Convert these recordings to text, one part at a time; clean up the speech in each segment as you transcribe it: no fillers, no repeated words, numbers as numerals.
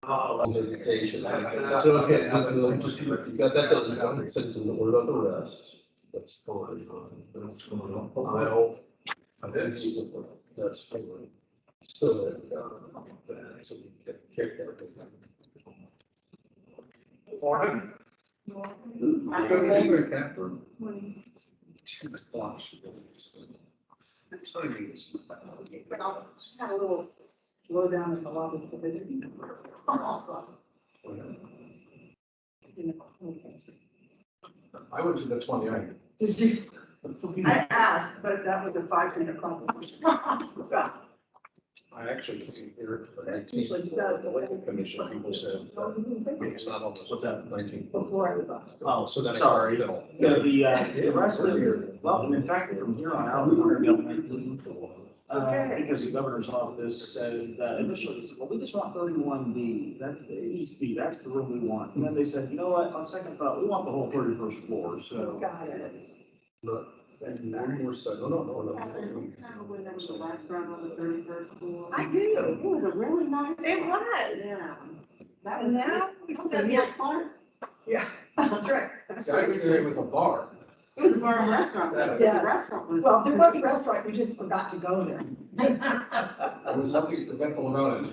On meditation. So, okay, just, you got that, done. Send them the word on the rest. That's fine. That's fine. I didn't see it. That's fine. Still, so we can kick that. Morning. Good morning, Catherine. Gosh. Had a little slow down in the lobby because I didn't. I went to the 29th. Did you? I asked, but that was a 5-minute conversation. I actually came here for the That's usually 19th. done. The Lincoln Commission, people said, it's not on the, what's that, 19th? Before I was on. Oh, So then. sorry. The rest of your, well, in fact, from here on out, we're going to be because the governor's office said that initially, they said, well, we just want 31B. That's the East B. That's the room we want. And then they said, you know what, on second thought, we want the whole 31st floor. So. Got it. Look, one more second. No. When there was a restaurant on the 31st floor. I do. It was a really nice. It was. Yeah. That And was now, it was a meal part. yeah, that's right. That's right. It was a bar. It was a bar and restaurant. But Yeah. The restaurant was. Well, there was a restaurant, we just forgot to go there. There was nothing forgetful about it.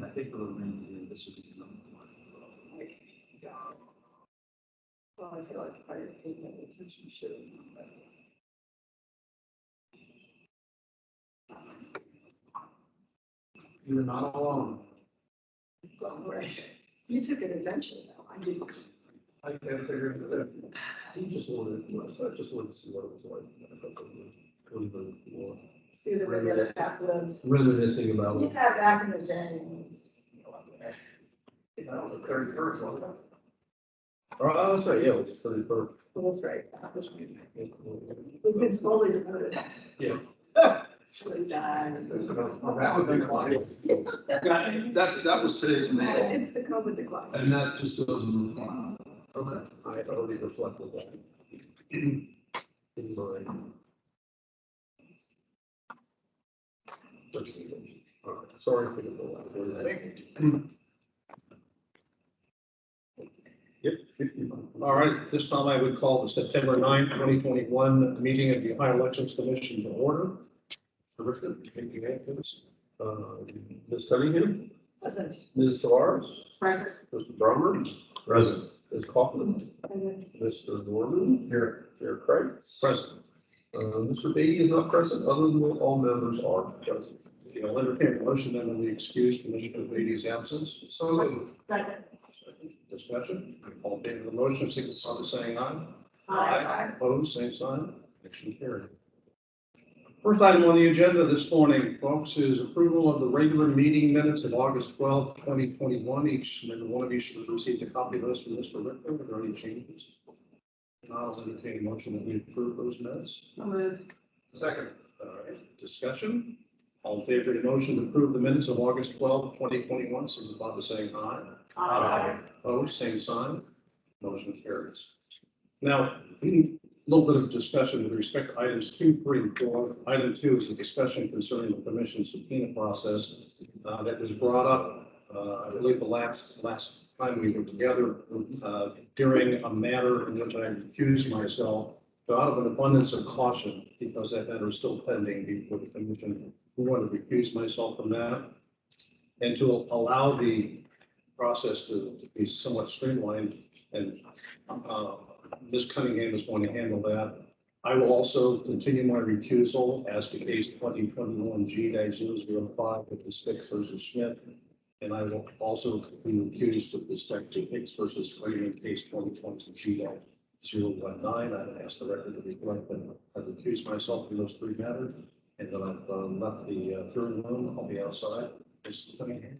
I think the room this would be. Well, I feel like if I didn't pay any attention, you should have. You're not alone. Well, right. You took an adventure though, I didn't. I can't figure it out. I just wanted to see what it was like. I thought it was really cool. See the way the other half was. Reminiscing about it. Yeah, back in the day. That was the 31st, wasn't it? Oh, that's right, yeah, it was the 31st. That's right. We've been slowly devoted. Yeah. Slowly dying. That would be fine. That was today's man. It's the COVID decline. And that just doesn't move on. Okay, I had already reflected that. In mind. All right, sorry for the delay. Yep. All right, this time I would call the September 9, 2021 meeting of the Ohio Elections Commission to order. Terrific, thank you, please. Ms. Cunningham, Present. Ms. Tavares, Present. Mr. Drummer. Present. Ms. Kaufman, Present. Mr. Norman. Here. Chair Kreitz. Present. Mr. Beatty is not present, other than all members are present. I'll entertain a motion then on the excuse Commissioner Beatty's absence. So moved. Second. Discussion, all in favor of the motion, signify by saying aye. Aye. Opposed, same sign, motion carried. First item on the agenda this morning, folks, is approval of the regular meeting minutes of August 12th, 2021. Each and every one of you should have received a copy of those from Mr. Richter. Are there any changes? I'll entertain a motion that we approve those minutes. So moved. Second. All right, discussion. All in favor of the motion to approve the minutes of August 12th, 2021, signify by saying aye. Aye. Opposed, same sign. Motion carries. Now, a little bit of discussion with respect to items 2, 3, and 4. Item 2 is a discussion concerning the commission subpoena process that was brought up, I believe, the last time we were together during a matter in which I recused myself. So out of an abundance of caution, because that matter is still pending before the commission, we want to recuse myself from that and to allow the process to be somewhat streamlined, and Ms. Cunningham is going to handle that. I will also continue my recusal as to case 2021G-005, which is Hicks versus Schmidt. And I will also be recused with respect to Hicks versus Freeman, case 2020G-019. I've asked the record to reflect that I've recused myself from those three matters. And when I've left the hearing room, I'll be outside. Ms. Cunningham,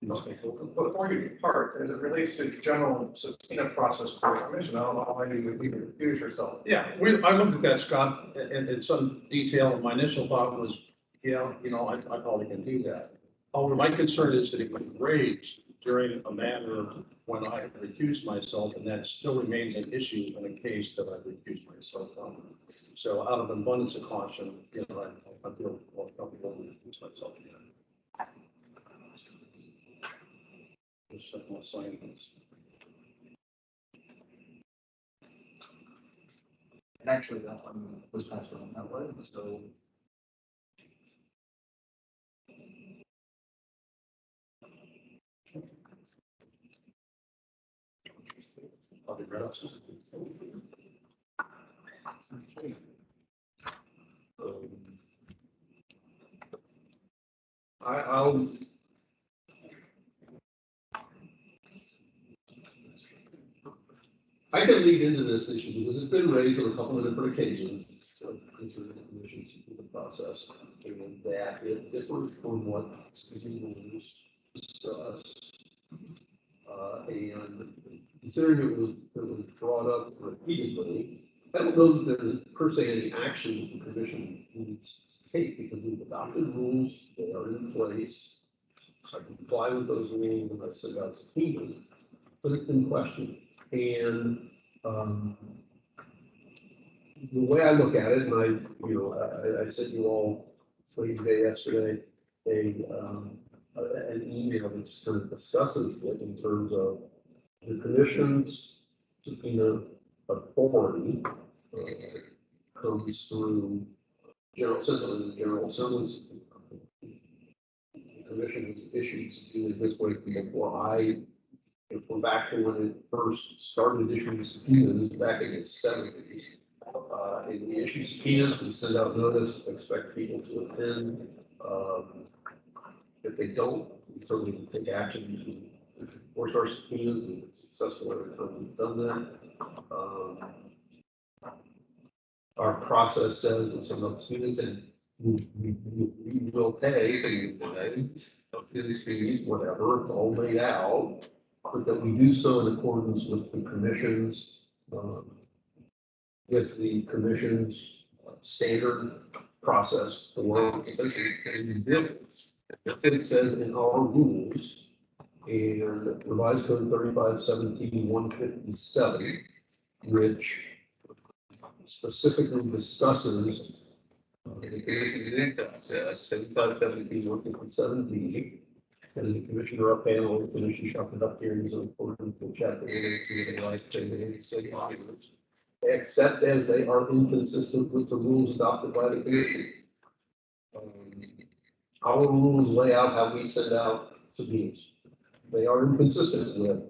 Before you depart, as it relates to general subpoena process for the commission, I don't know how you would even refuse yourself. yeah, I looked at that, Scott, in some detail, and my initial thought was, I probably can do that. However, my concern is that it was raised during a matter when I have recused myself, and that still remains an issue in a case that I've recused myself from. So out of abundance of caution, you know, I feel more comfortable with myself again. Just like my signs. And actually, that one was passed around that way, so. I'll be right up. I'll. I can lead into this issue because it's been raised on a couple of different occasions. Concerning the commission's process, and that it differs from what city rules discuss. And considering it was brought up repeatedly, I don't know that there's per se any action that the commission needs to take because we've adopted rules, they are in place. I comply with those rules and I send out subpoenas, but it's been questioned. And the way I look at it, and I sent you all day yesterday an email that just kind of discusses it in terms of the commission's subpoena authority comes through the General Assembly's. The commission has issued subpoenas this way before if we're back to when it first started issuing subpoenas back in the 70s. And we issue subpoenas, we send out notice, expect people to attend. If they don't, we certainly can take action to enforce our subpoenas, and it's successful every time we've done that. Our process says that some of the students, and we will pay, up to these fees, whatever, it's all laid out, but that we do so in accordance with the commission's standard process for work. It says in our rules and revised code 3517-157, which specifically discusses the commission's process, 3517-157B, and the commissioner up panel, the commission shall conduct hearings in accordance with chapter 182 of the Life Saving City Ordinance, except as they are inconsistent with the rules adopted by the commission. Our rules lay out how we send out subpoenas. They are inconsistent with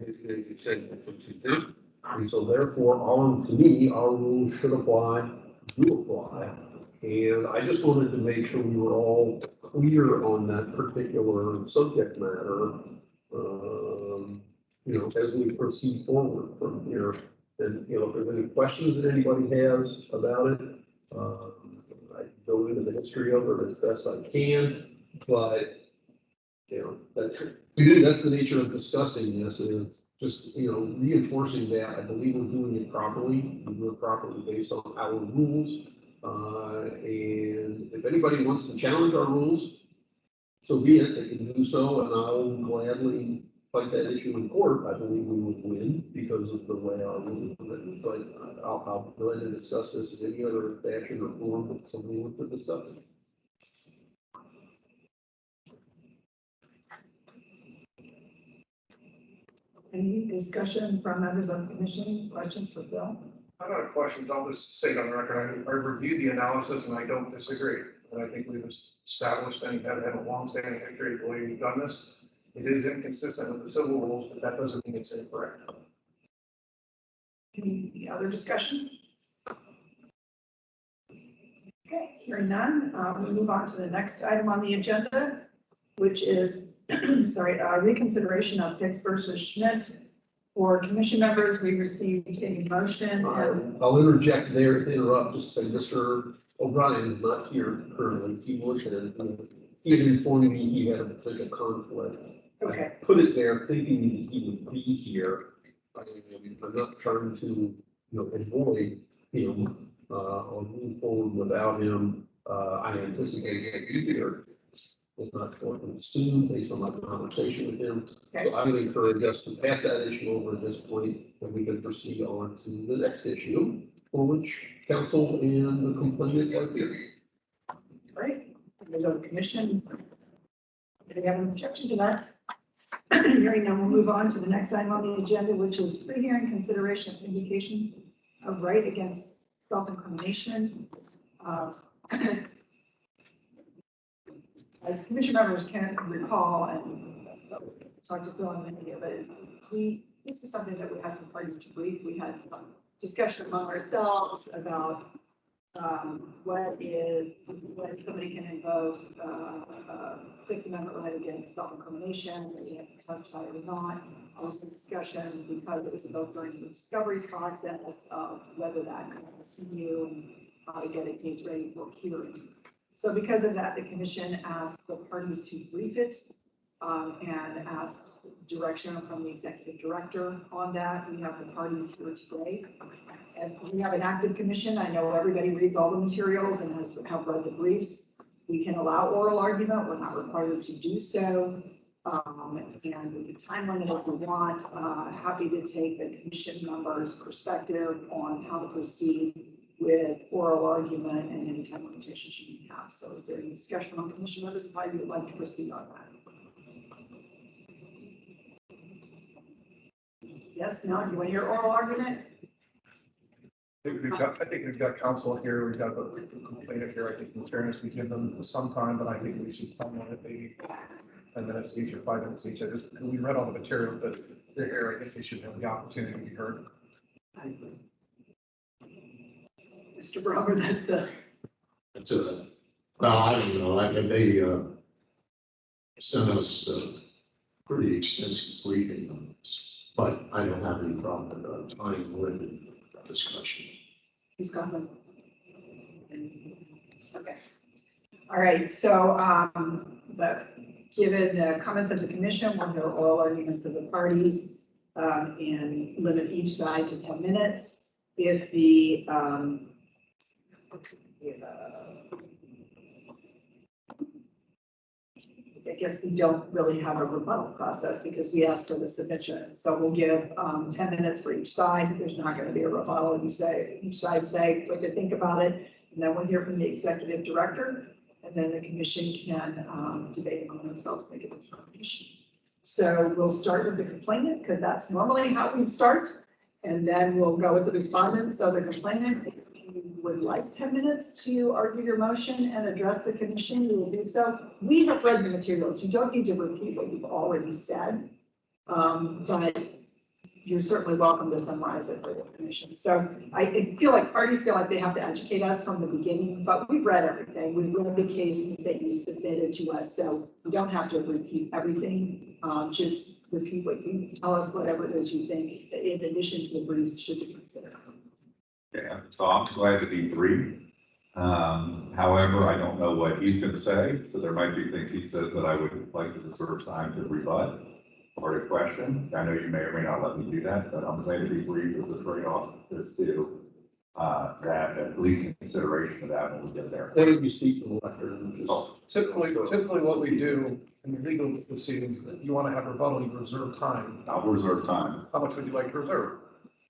it. And so therefore, to me, our rules should apply, do apply. And I just wanted to make sure we were all clear on that particular subject matter, as we proceed forward from here. And, if there's any questions that anybody has about it, I go into the history of it as best I can, but, that's the nature of discussing this, is just, reinforcing that I believe we're doing it properly. We do it properly based on our rules. And if anybody wants to challenge our rules, so be it, they can do so, and I'll gladly fight that issue in court. I believe we would win because of the way our rules are written, but I'll go ahead and discuss this in any other fashion or form that somebody wants to discuss. Any discussion from members of the commission? Questions for Phil? I'm out of questions. I'll just state on the record, I reviewed the analysis and I don't disagree. And I think we've established and have had a long-standing history of the way we've done this. It is inconsistent with the civil rules, but that doesn't mean it's incorrect. Any other discussion? Okay, hearing none, we move on to the next item on the agenda, which is, reconsideration of Hicks versus Schmidt. For commission members, we received a motion. I'll interject there to interrupt, just say Mr. O'Brien is not here currently. He was here. He had informed me he had a potential conflict. Okay. I put it there thinking that he would be here. I'm not trying to, avoid him or move forward without him. I anticipate that he'll be here. If not soon, based on my conversation with him. Okay. So I would encourage us to pass that issue over at this point, and we can proceed on to the next issue, for which council and the complainant like it. Right, there's a commission. Do we have an objection to that? Hearing none, we'll move on to the next item on the agenda, which is pre-hearing consideration of indication of right against self-incrimination. As commission members can recall, and talked to Phil and Mindy, but this is something that we asked the parties to brief. We had some discussion among ourselves about when somebody can invoke Fifth Amendment right against self-incrimination, whether you have to testify or not. Also discussion, because it was both during the discovery process of whether that could continue and how to get a case ready for hearing. So because of that, the commission asked the parties to brief it and asked direction from the executive director on that. We have the parties here today. And we have an active commission. I know everybody reads all the materials and have read the briefs. We can allow oral argument. We're not required to do so. And we can time limit if we want. Happy to take the commission members' perspective on how to proceed with oral argument and any time limitations you may have. So is there any discussion on commission members of how you would like to proceed on that? Yes, Mel, you want to hear oral argument? I think we've got counsel here, we've got the complainant here. I think in fairness, we give them some time, but I think we should tell them if they 10 minutes each or 5 minutes each. We read all the material, but they're here. I think they should have the opportunity to be heard. Mr. Brower, that's a. It's a, well, I don't know, they sent us a pretty extensive briefing on this, but I don't have any problem with the time limited discussion. He's gone. Okay. All right, so, but given the comments of the commission, we'll hear oral arguments of the parties, and limit each side to 10 minutes. If the, I guess we don't really have a rebuttal process because we asked for the submission. So we'll give 10 minutes for each side. There's not going to be a rebuttal. You say, each side say what they think about it. And then we'll hear from the executive director. And then the commission can debate among themselves, make a determination. So we'll start with the complainant because that's normally how we start. And then we'll go with the respondent. So the complainant, if you would like 10 minutes to argue your motion and address the commission, you will do so. We have read the materials. You don't need to repeat what you've already said, but you're certainly welcome to summarize it for the commission. So I feel like parties feel like they have to educate us from the beginning, but we've read everything. We've read the cases that you submitted to us, so you don't have to repeat everything. Just repeat what you tell us, whatever it is you think, in addition to the briefs, should be considered. Yeah, so I'm glad to be brief. However, I don't know what he's going to say, so there might be things he says that I would like to reserve time to rebut or to question. I know you may or may not let me do that, but I'm glad to be brief as a trade-off as to that, at least in consideration of that when we get there. Why don't you speak to the record and just. Typically what we do in the legal proceedings, if you want to have rebuttal, you reserve time. I'll reserve time, How much would you like to reserve?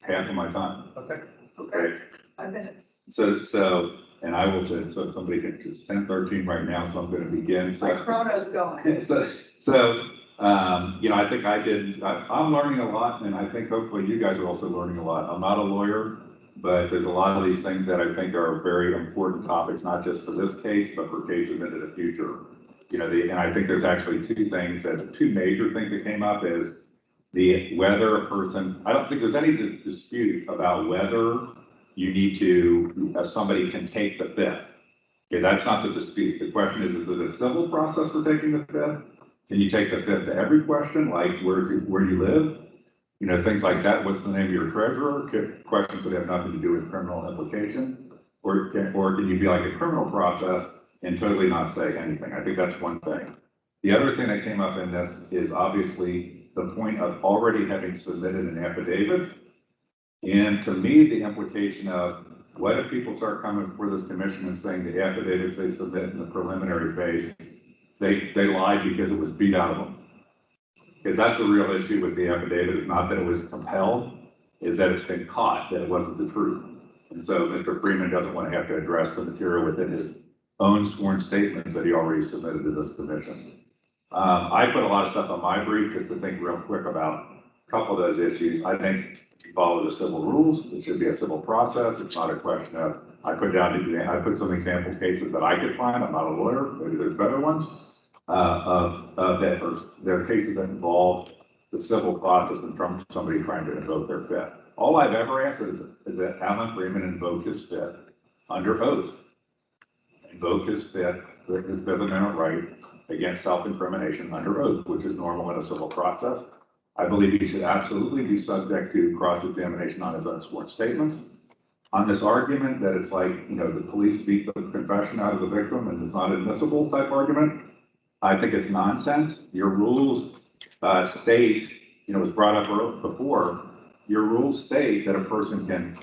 half of my time. Okay. Okay. 5 minutes. So, and I will, so somebody can, it's 10:13 right now, so I'm going to begin. My So, chrono's going. you know, I think I'm learning a lot, and I think hopefully you guys are also learning a lot. I'm not a lawyer, but there's a lot of these things that I think are very important topics, not just for this case, but for cases into the future. You know, and I think there's actually two major things that came up is whether a person, I don't think there's any dispute about whether you need to, somebody can take the fifth. Okay, that's not the dispute. The question is it a civil process for taking the fifth? Can you take the fifth to every question, like where you live? You know, things like that. What's the name of your treasurer? Questions that have nothing to do with criminal implication. Or can you be like a criminal process and totally not say anything? I think that's one thing. The other thing that came up in this is obviously the point of already having submitted an affidavit. And to me, the implication of what if people start coming before this commission and saying the affidavits they submit in the preliminary phase, they lied because it was beat out of them. Because that's the real issue with the affidavit, is not that it was compelled, is that it's been caught that it wasn't the truth. And so Mr. Freeman doesn't want to have to address the material within his own sworn statements that he already submitted to this commission. I put a lot of stuff on my brief just to think real quick about a couple of those issues. I think if you follow the civil rules, it should be a civil process. It's not a question of, I put some example cases that I could find. I'm not a lawyer, maybe there's better ones, there are cases that involve the civil process and from somebody trying to invoke their fifth. All I've ever asked is that Alan Freeman invoke his fifth under oath. Invoke his fifth amendment right against self-incrimination under oath, which is normal in a civil process. I believe he should absolutely be subject to cross-examination on his own sworn statements. On this argument that it's like, the police beat the confession out of the victim and it's not admissible type argument, I think it's nonsense. Your rules state, it was brought up before, your rules state that a person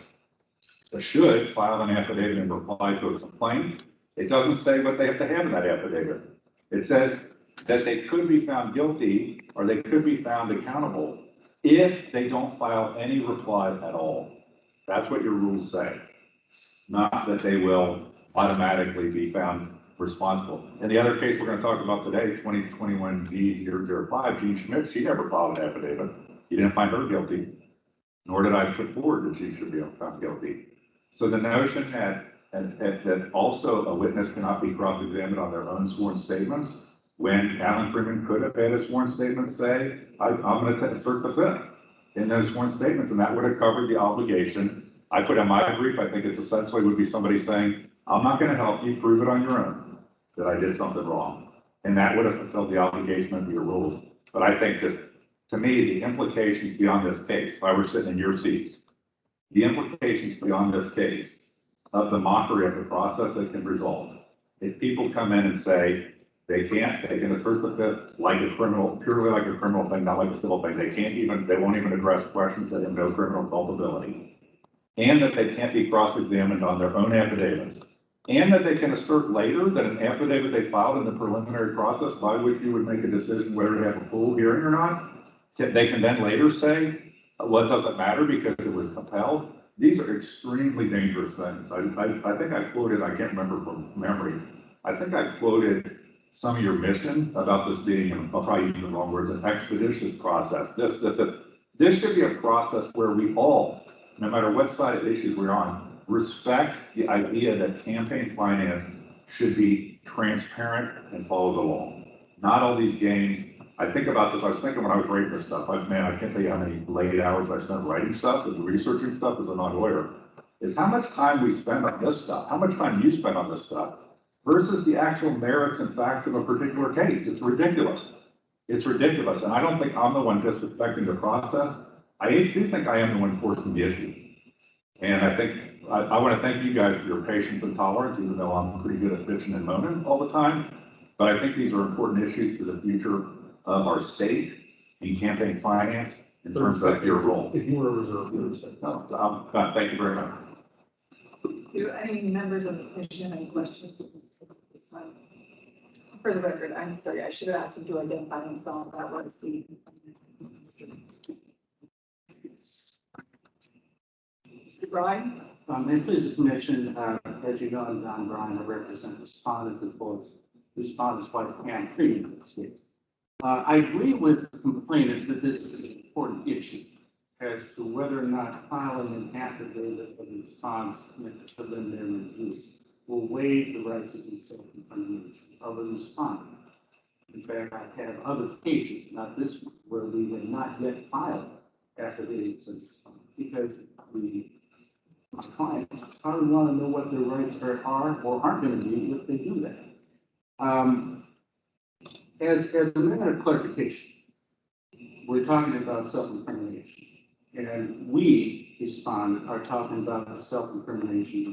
should file an affidavit and reply to a complaint. It doesn't say what they have to have in that affidavit. It says that they could be found guilty or they could be found accountable if they don't file any reply at all. That's what your rules say, not that they will automatically be found responsible. In the other case we're going to talk about today, 2021 G005, Jean Schmidt, she never filed an affidavit. You didn't find her guilty, nor did I put forward that she should be found guilty. So the notion that also a witness cannot be cross-examined on their own sworn statements, when Alan Freeman could have had his sworn statement say, I'm going to assert the fifth in those sworn statements, and that would have covered the obligation. I put in my brief, I think it's essentially would be somebody saying, I'm not going to help you prove it on your own that I did something wrong. And that would have fulfilled the obligation of your rules. But I think just, to me, the implications beyond this case, if I were sitting in your seats, the implications beyond this case of the mockery of the process that can result. If people come in and say they can assert the fifth like a criminal, purely like a criminal thing, not like a civil thing, they won't even address questions that have no criminal culpability, and that they can't be cross-examined on their own affidavits, and that they can assert later that an affidavit they filed in the preliminary process by which you would make a decision whether to have a full hearing or not, they can then later say, well, it doesn't matter because it was compelled. These are extremely dangerous things. I think I quoted, I can't remember from memory, I think I quoted some of your mission about this being, I'll probably use the wrong words, an expeditious process. This should be a process where we all, no matter what side of issues we're on, respect the idea that campaign finance should be transparent and follow the law. Not all these games. I think about this, I was thinking when I was writing this stuff, I can't tell you how many late hours I spent writing stuff and researching stuff as a non-lawyer, is how much time we spend on this stuff, how much time you spend on this stuff, versus the actual merits and facts of a particular case. It's ridiculous. It's ridiculous. And I don't think I'm the one disrespecting the process. I do think I am the one forcing the issue. And I think I want to thank you guys for your patience and tolerance, even though I'm pretty good at bitching and moaning all the time. But I think these are important issues for the future of our state in campaign finance in terms of your role. If you were a reserve, No, thank you very much. Do any members of the commission have any questions at this time? For the record, I'm sorry, I should have asked him to identify himself. That was the. Mr. Bryan? May it please the commission, as you know, I'm John Bryan, I represent respondents as well as respondents' wife, Ann Freeman, in this case. I agree with the complainant that this is an important issue as to whether or not filing an affidavit of response in a preliminary review will waive the rights of the self-incrimination of the respondent. In fact, I've had other cases, not this one, where we have not yet filed affidavits of response because my clients probably want to know what their rights are or aren't going to be if they do that. As a matter of clarification, we're talking about self-incrimination, and we respondent are talking about self-incrimination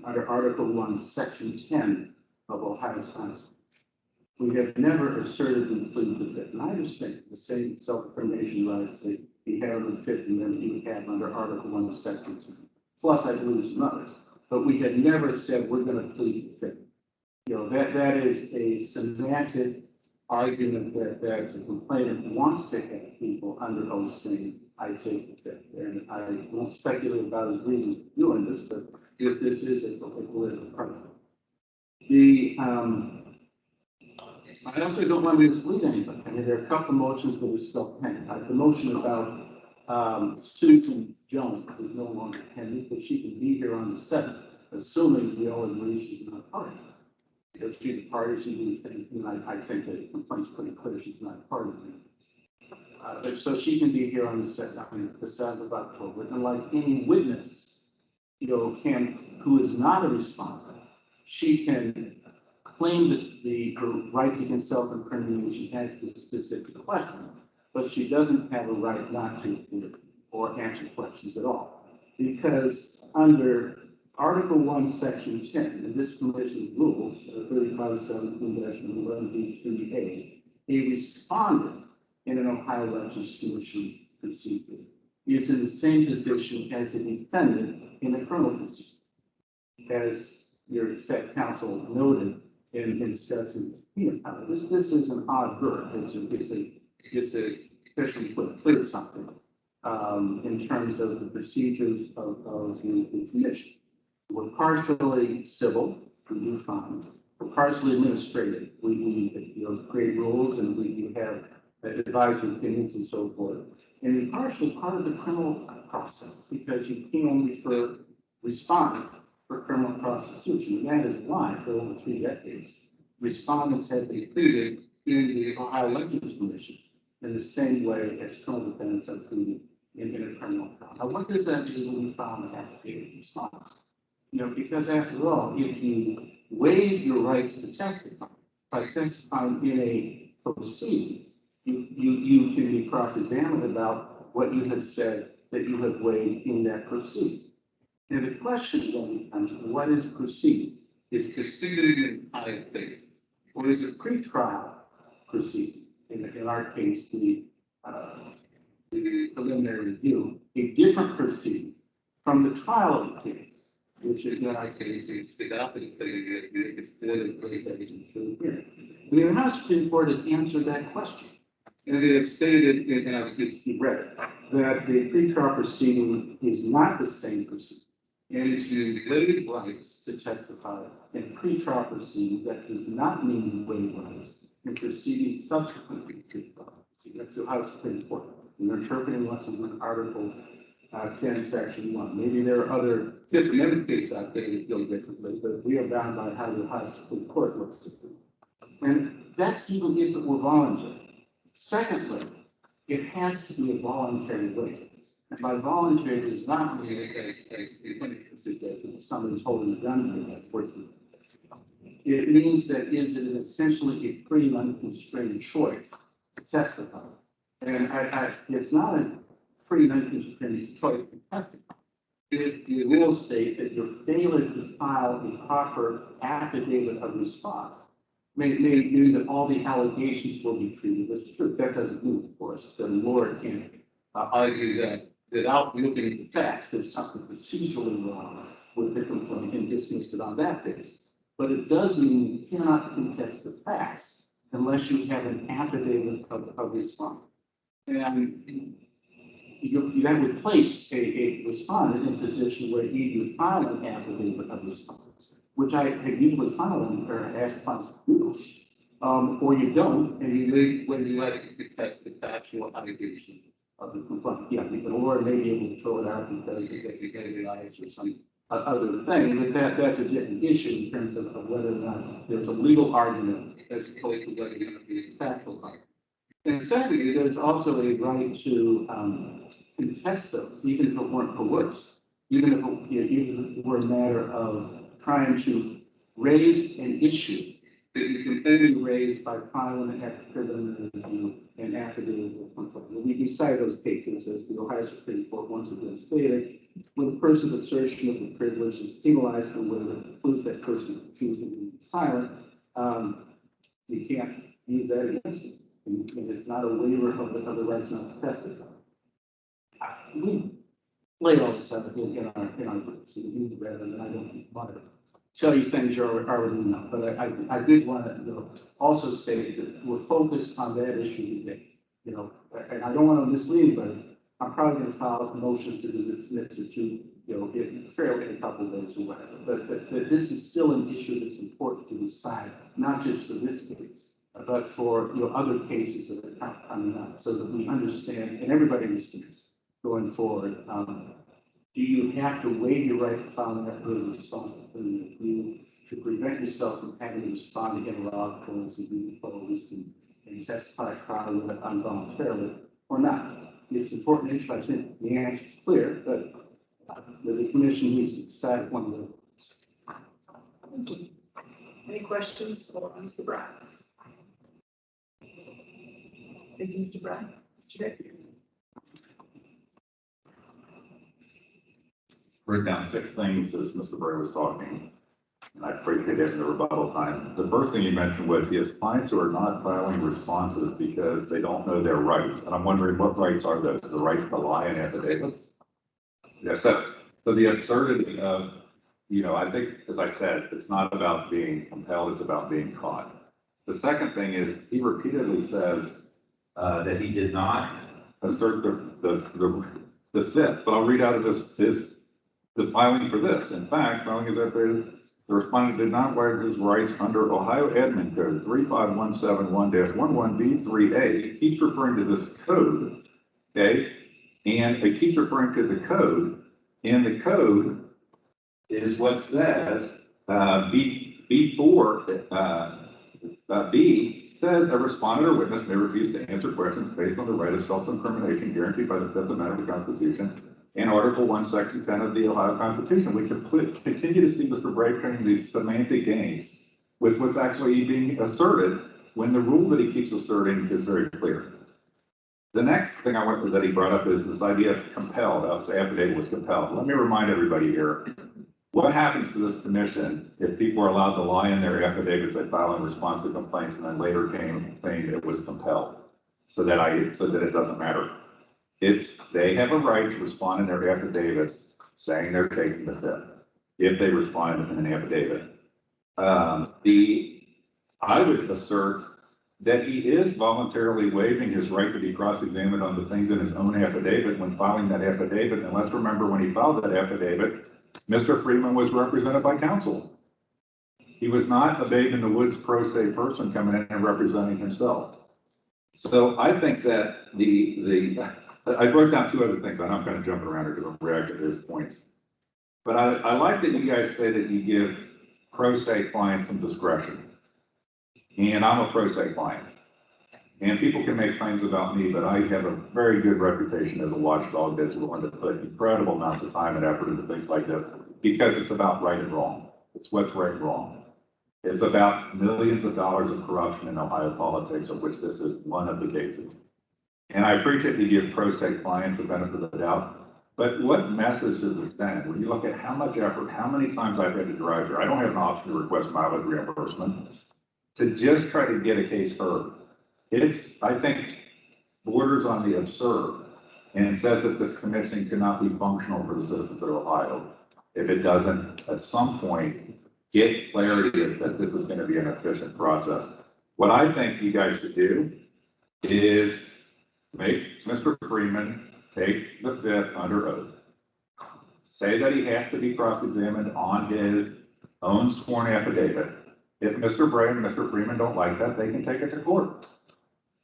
under Article 1, Section 10 of Ohio's Constitution. We have never asserted and pleaded the fifth, and I understand the same self-incrimination rights that we have in the fifth and then we have under Article 1, Section 10. Plus, I believe some others, but we have never said we're going to plead the fifth. That is a semantic argument that the complainant wants to have people under oath saying I take it, and I won't speculate about his reasons for doing this, but if this is a political person. I also don't want to mislead anybody. I mean, there are a couple of motions that are still pending. The motion about Susan Jones is no longer pending, but she can be here on the 7th, assuming we all agree she's not a party. If she's a party, she needs to, I think the complaint's pretty clear she's not a party. But so she can be here on the 7th of October, and like any witness, who is not a respondent, she can claim that her rights against self-incrimination has this specific question, but she doesn't have a right not to or answer questions at all. Because under Article 1, Section 10, in this commission rules, 3517-11D3A, a respondent in an Ohio legislation procedure is in the same position as a defendant in a criminal procedure. As your said counsel noted in discussing this is an odd verb. It's a especially put clear something in terms of the procedures of the commission. We're partially civil, we do fines. We're partially administrative. We create rules and we have advisory opinions and so forth. And we're partially part of the criminal process because you can respond for criminal prosecution. And that is why for over 3 decades, respondents have been included in the Ohio Elections Commission in the same way as criminal defendants are treated in a criminal trial. Now, what does that mean when we file an affidavit of response? Because after all, if you waive your rights to testify by testifying in a proceeding, you can be cross-examined about what you have said that you have waived in that proceeding. And the question then becomes, what is proceeding? Is proceeding in high faith, or is it pre-trial proceeding? In our case, the preliminary review, a different proceeding from the trial of the case, which in our case is the the Ohio Supreme Court has answered that question. And they have stated in that the pre-trial proceeding is not the same proceeding. And it's the waived rights to testify in pre-trial proceeding that does not mean waived rights in proceeding subsequently to trial. That's the Ohio Supreme Court. We're interpreting what's in Article 10, Section 1. Maybe there are other Fifth Amendment cases out there that feel differently, but we are bound by how the Ohio Supreme Court looks at it. And that's even if it were voluntary. Secondly, it has to be a voluntary waiver. And by voluntary, it does not mean that somebody's holding a gun to that person. It means that is it essentially a free and unconstrained choice to testify. And it's not a free and unconstrained choice to testify. If the rules state that your failure to file a proper affidavit of response may mean that all the allegations will be treated as true. That doesn't mean, of course, the lawyer can argue that without looking at the facts, there's something procedurally wrong with the complaint and dismiss it on that basis. But it does mean you cannot contest the facts unless you have an affidavit of response. And that would place a respondent in a position where either file an affidavit of response, which I usually file or ask prosecutors, or you don't, and you leave when you let it contest the factual allegation of the complaint. Yeah, the lawyer may be able to throw it out because you get a bias or some other thing, but that's a different issue in terms of whether or not there's a legal argument as opposed to whether you have a factual argument. And secondly, there's also a right to contest those, even if it weren't coerced, even if it were a matter of trying to raise an issue that you can only raise by filing an affidavit of complaint. We cite those cases as the Ohio Supreme Court once again stated, when a person's assertion of the privilege is penalized in a way that proves that person choosing to be silent, you can't use that against them. And it's not a waiver of the rights not to testify. We lay all this out in our groups, so you read it, and I don't want to tell you things you already know. But I did want to also state that we're focused on that issue today. And I don't want to mislead anybody. I'm probably gonna file a motion to dismiss the two, in fairly in a couple of days or whatever. But this is still an issue that's important to decide, not just for this case, but for, other cases that are coming up, so that we understand, and everybody understands going forward. Do you have to waive your right to file an affidavit of responsibility to prevent yourself from having to respond to interrogatories and be deposed and testify at trial involuntarily or not? It's an important issue. I think the answer is clear, but the commission needs to decide one of them. Any questions for Mr. Brown? Thank you, Mr. Brown. Mr. Dix? Wrote down 6 things as Mr. Bray was talking, and I appreciate it in the rebuttal time. The first thing you mentioned was, yes, clients who are not filing responses because they don't know their rights. And I'm wondering, what rights are those? The rights to lie in affidavits? Yes, so the absurdity of, I think, as I said, it's not about being compelled, it's about being caught. The second thing is, he repeatedly says that he did not assert the fifth, but I'll read out of the filing for this. In fact, filing is affidavit, the respondent did not waive his rights under Ohio Admin Code 35171-11B3A. He keeps referring to this code, okay? And it keeps referring to the code, and the code is what says, B says a respondent or witness may refuse to answer questions based on the right of self-incrimination guaranteed by the Fifth Amendment of the Constitution and Article 1, Section 10 of the Ohio Constitution. We continue to see Mr. Bray playing these semantic games with what's actually being asserted when the rule that he keeps asserting is very clear. The next thing I want that he brought up is this idea of compelled. The affidavit was compelled. Let me remind everybody here, what happens to this commission if people are allowed to lie in their affidavits they file in response to complaints and then later claim it was compelled so that it doesn't matter? They have a right to respond in their affidavits saying they're taking the fifth if they respond in an affidavit. I would assert that he is voluntarily waiving his right to be cross-examined on the things in his own affidavit when filing that affidavit. And let's remember, when he filed that affidavit, Mr. Freeman was represented by counsel. He was not a babe in the woods pro se person coming in and representing himself. So I think that I wrote down 2 other things. I know I'm kind of jumping around here to react to his points. But I like that you guys say that you give pro se clients some discretion. And I'm a pro se client. And people can make claims about me, but I have a very good reputation as a watchdog that's willing to put incredible amounts of time and effort into things like this because it's about right and wrong. It's what's right and wrong. It's about millions of dollars of corruption in Ohio politics, of which this is one of the cases. And I appreciate you give pro se clients the benefit of the doubt, but what message does it send? When you look at how much effort, how many times I've had to drive here, I don't have an option to request mileage reimbursement to just try to get a case heard. I think, borders on the absurd and says that this commission cannot be functional for the citizens of Ohio if it doesn't at some point get clarity as that this is going to be an efficient process. What I think you guys should do is make Mr. Freeman take the fifth under oath. Say that he has to be cross-examined on his own sworn affidavit. If Mr. Bray and Mr. Freeman don't like that, they can take it to court.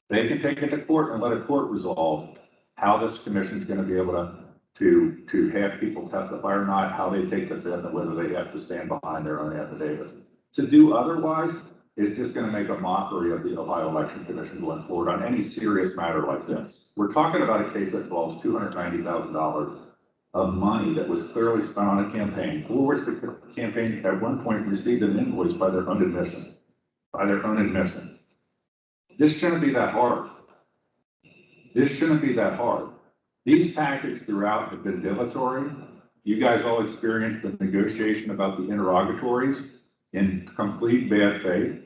They can take it to court and let a court resolve how this commission is going to be able to have people testify or not, how they take the fifth, and whether they have to stand behind their own affidavits. To do otherwise is just going to make a mockery of the Ohio Election Commission going forward on any serious matter like this. We're talking about a case that involves $290,000 of money that was clearly spent on a campaign for which the campaign at one point received an invoice by their own admission. This shouldn't be that hard. These tactics throughout have been dilatory. You guys all experienced the negotiation about the interrogatories in complete bad faith,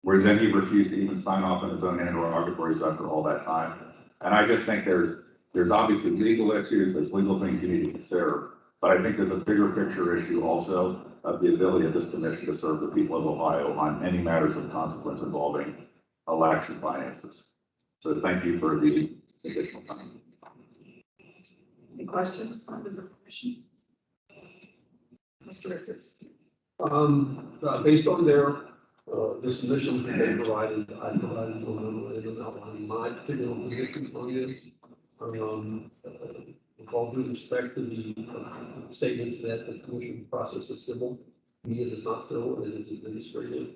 where then he refused to even sign off on his own interrogatories after all that time. And I just think there's obviously legal issues, there's legal things you need to consider, but I think there's a bigger picture issue also of the ability of this commission to serve the people of Ohio on any matters of consequence involving election finances. So thank you for the additional time. Any questions on the commission? Mr. Richards? Based on the submissions that they provided, I provided a memorandum outlining my particular position on this. With all due respect to the statements that the commission process is civil, to me, it is not civil, it is administrative.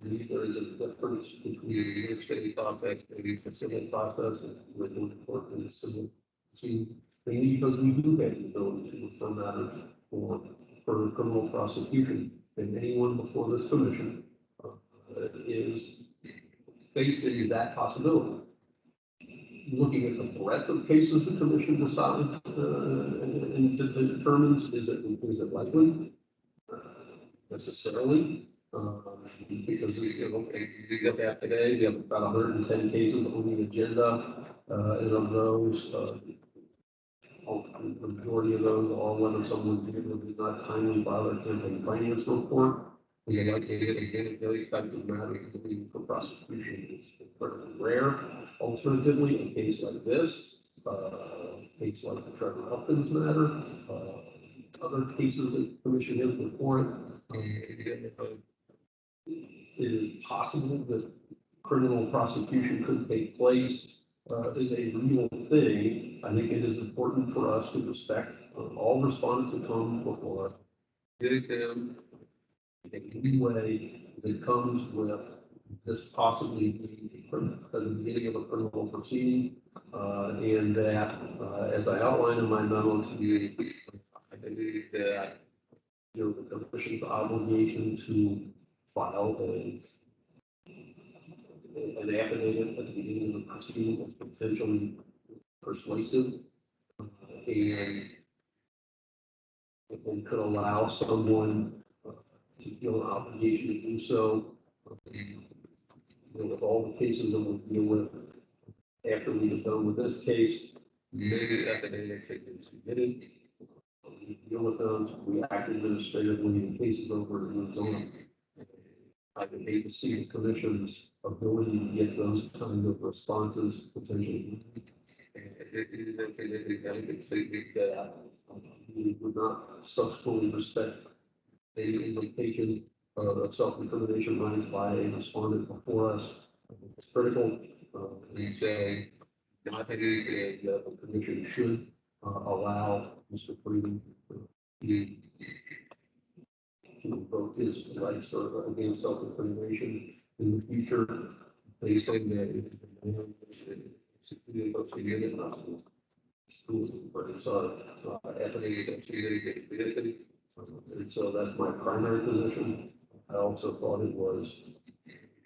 To me, there is a difference between the administrative process and the civil process, and we're going to court in the civil proceeding. Mainly because we do have the ability to refer matters for criminal prosecution, and anyone before this commission is facing that possibility. Looking at the breadth of cases the commission decides and determines, is it likely? Necessarily, because we look at today, we have about 110 cases on the agenda, and of those, the majority of those are whether someone's did not timely file their campaign finance report. We like to get very effective matter for prosecution is incredibly rare. Alternatively, a case like this, case like the Trevor Elkins matter, other cases that the commission has before it is possible that criminal prosecution could take place. Is a real thing. I think it is important for us to respect all respondents who come before us. Get them in any way that comes with this possibly being the beginning of a criminal proceeding, and that, as I outlined in my memo to you, I believe that the commission's obligation to file an affidavit at the beginning of the proceeding is potentially persuasive, and if we could allow someone to feel an obligation to do so, with all the cases that we'll deal with after we get done with this case, maybe the affidavit can be submitted. We deal with those, we act administratively in cases over in Arizona. I would hate to see the commission's ability to get those kinds of responses potentially. We would not subsequently respect the invocation of self-determination rights by a respondent before us. It's critical. We say, I think the commission should allow Mr. Freeman to invoke his rights against self-determination in the future, based on the and so that's my primary position. I also thought it was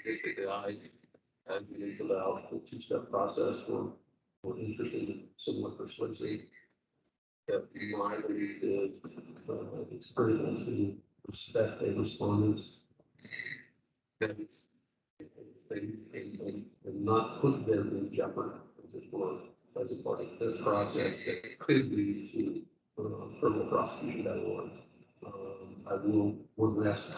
it's about the two-step process for interested in similar persuasive. That my belief is it's critical to respect a respondent's that and not put them in jeopardy as it were as a part of this process that could lead to criminal prosecution down the line. I will one last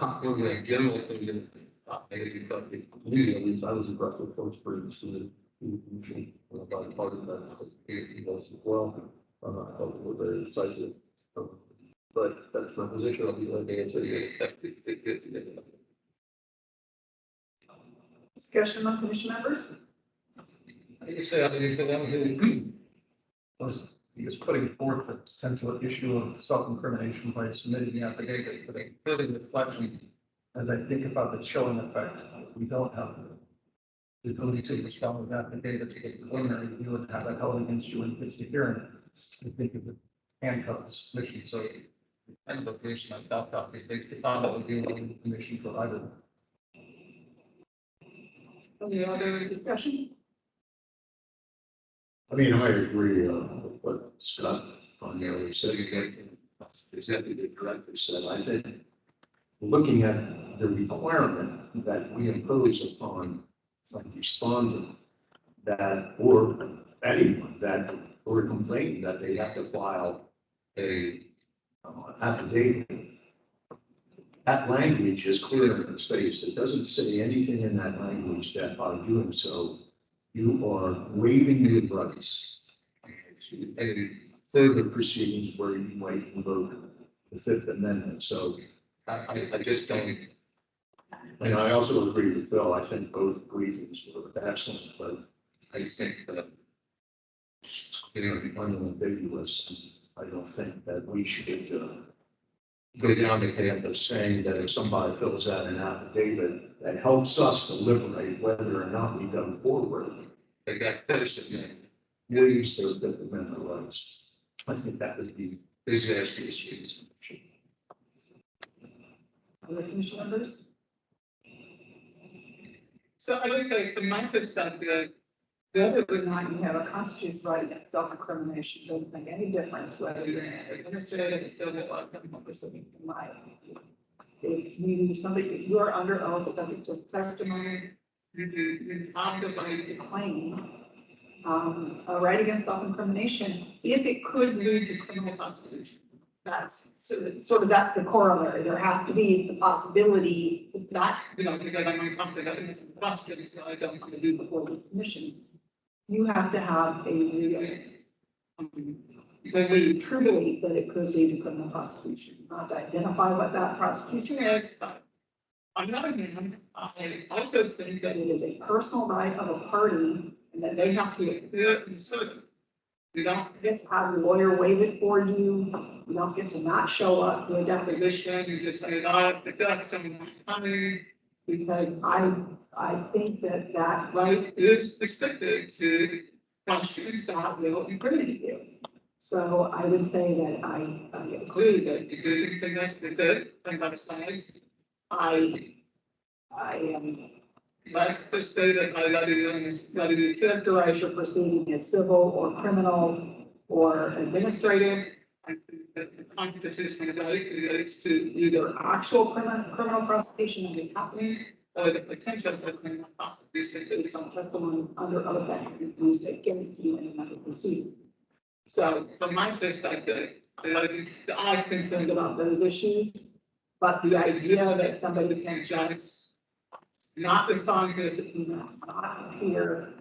general thing that me at least I was impressed with folks previously in the commission by the part of that as well. I thought they were very decisive, but that's my position. I'll be glad to answer you. Discussion among commission members? I think that was really good. Was he was putting forth the potential issue of self-incrimination by submitting the affidavit, but a further reflection, as I think about the chilling effect, we don't have the ability to respond with affidavit to get preliminary review and have it held against you in this hearing. I think it would handcuff the submission. So kind of a person I felt that they found that would be what the commission provided. Any other discussion? I mean, I agree with what Scott on the other said, executive director said. I think looking at the requirement that we impose upon a respondent that, or anyone that, or complain that they have to file a affidavit, that language is clear in its face. It doesn't say anything in that language that by doing so, you are waiving your rights to further proceedings where you might invoke the Fifth Amendment. So I just don't. And I also agree with Phil. I think both briefings were excellent, but I think that, unambiguous. I don't think that we should go down the path of saying that if somebody fills out an affidavit that helps us deliberate whether or not we go forward, they got this and waives their Fifth Amendment rights. I think that would be disastrous for this commission. Other commission members? So I would say from my perspective, whether or not You have a constitutional right against self-incrimination, doesn't make any difference whether you're an administrative, civil, or criminal proceeding, in my opinion. If you are under oath, subject to testimony, you have the right to claim a right against self-incrimination if it could lead to criminal prosecution. That's that's the corollary. There has to be the possibility that, because I'm uncomfortable against the prosecutor, so I don't want to do before this commission. You have to have a true belief that it could lead to criminal prosecution, not to identify what that prosecution is. But on the other hand, I also think that it is a personal right of a party and that they have to appear in suit. You don't get to have a lawyer waive it for you. You don't get to not show up to a deposition. You just say, oh, the death's coming. Because I think that right is restricted to questions that will incriminate you. So I would say that I agree that the good thing is the good on both sides. I am less persuaded by whether you characterize your proceeding as civil or criminal or administrative. I think that the constitutional right relates to either actual criminal prosecution of the happening or the potential for criminal prosecution based on testimony under oath that can be used against you in another proceeding. So from my perspective, I'm concerned about those issues, but the idea that somebody can just not respond to a subpoena, not appear,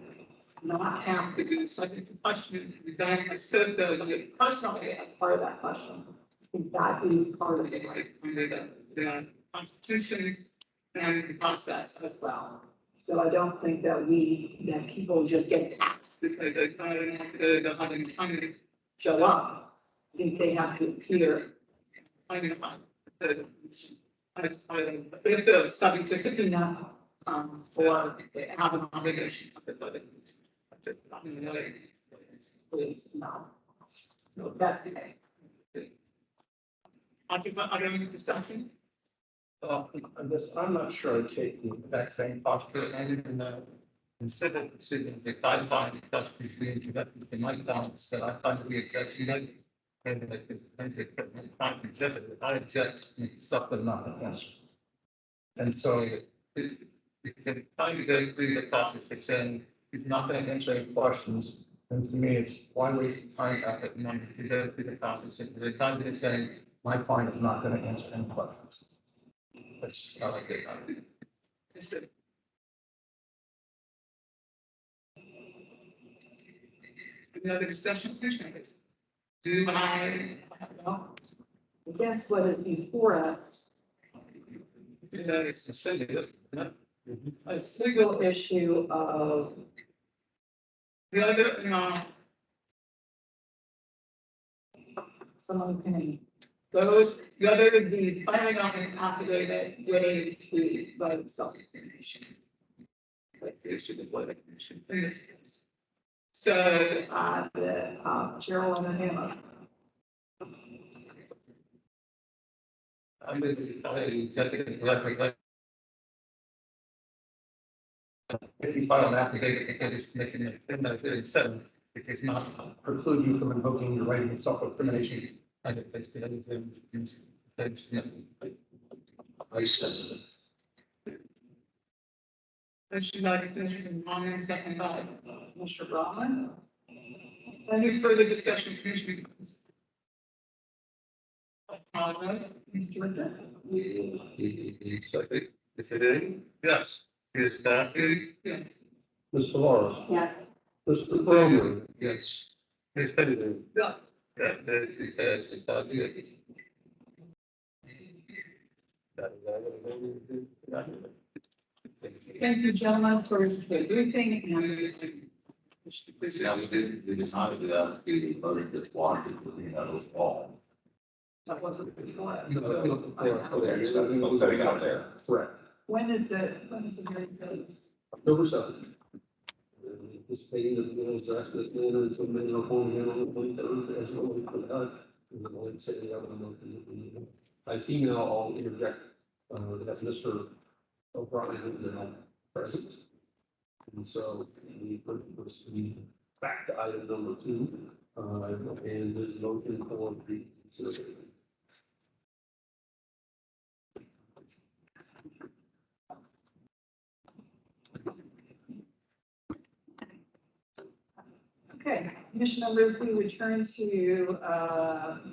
not have to do subject to question, then assert the personally as part of that question. I think that is part of the right under the Constitution and the process as well. So I don't think that people just get asked because they're having time to show up. I think they have to appear. If they're subject to subpoena, or they have an obligation. Is not. So that's okay. Other discussion? I guess I'm not sure I take the exact same posture, and even though in civil proceedings, if I find a question between the might balance that I find to be a judgment, and I could I object to stuff that's not an answer. And so it can kind of go through the process of saying, if you're not going to answer any questions, and to me, it's why waste the time, effort, and money to go through the process of the time that saying, my client is not going to answer any questions. That's how I get on it. It's good. Any other discussion, commissioners? I guess what is before us is a single issue of the other, someone can the other would be filing out an affidavit relates to by self-incrimination. Like the issue of what commission in this case. So, the chair will entertain a motion. I'm going to executive director. If you file an affidavit before this commission, then that is said, it does not preclude you from invoking your right against self-incrimination. I get placed in anything. I said should I finish in one and second by Mr. Brahman? any further discussion, commission? Mr. Ritter? Is it in? Yes. Is that in? Yes. Mr. Laura? Yes. Mr. Bromer? yes. Is that in? Yeah. Thank you, gentlemen, for the briefing and. That wasn't before. Putting out there. Correct. When is the hearing closed? October 7th. Anticipating that we'll address this later, it's a minimum home here on the 23rd, as well as for that. And then I'll say the other motion. I see now, I'll interject, that Mr. O'Brien is now present. And so we proceed back to item number 2, and this motion for reconsideration. Okay, commission members, we return to,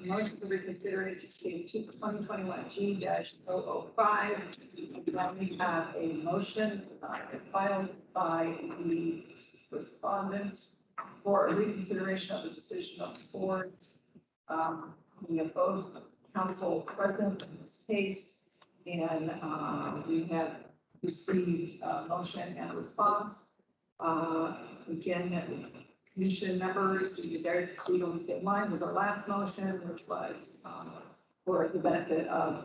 motion for reconsideration, case 2021 G-005. We have a motion filed by the respondents for a reconsideration of the decision of the board. We have both counsel present in this case, and we have received a motion and a response. Again, commission members, we desire to proceed on the same lines as our last motion, which was for the benefit of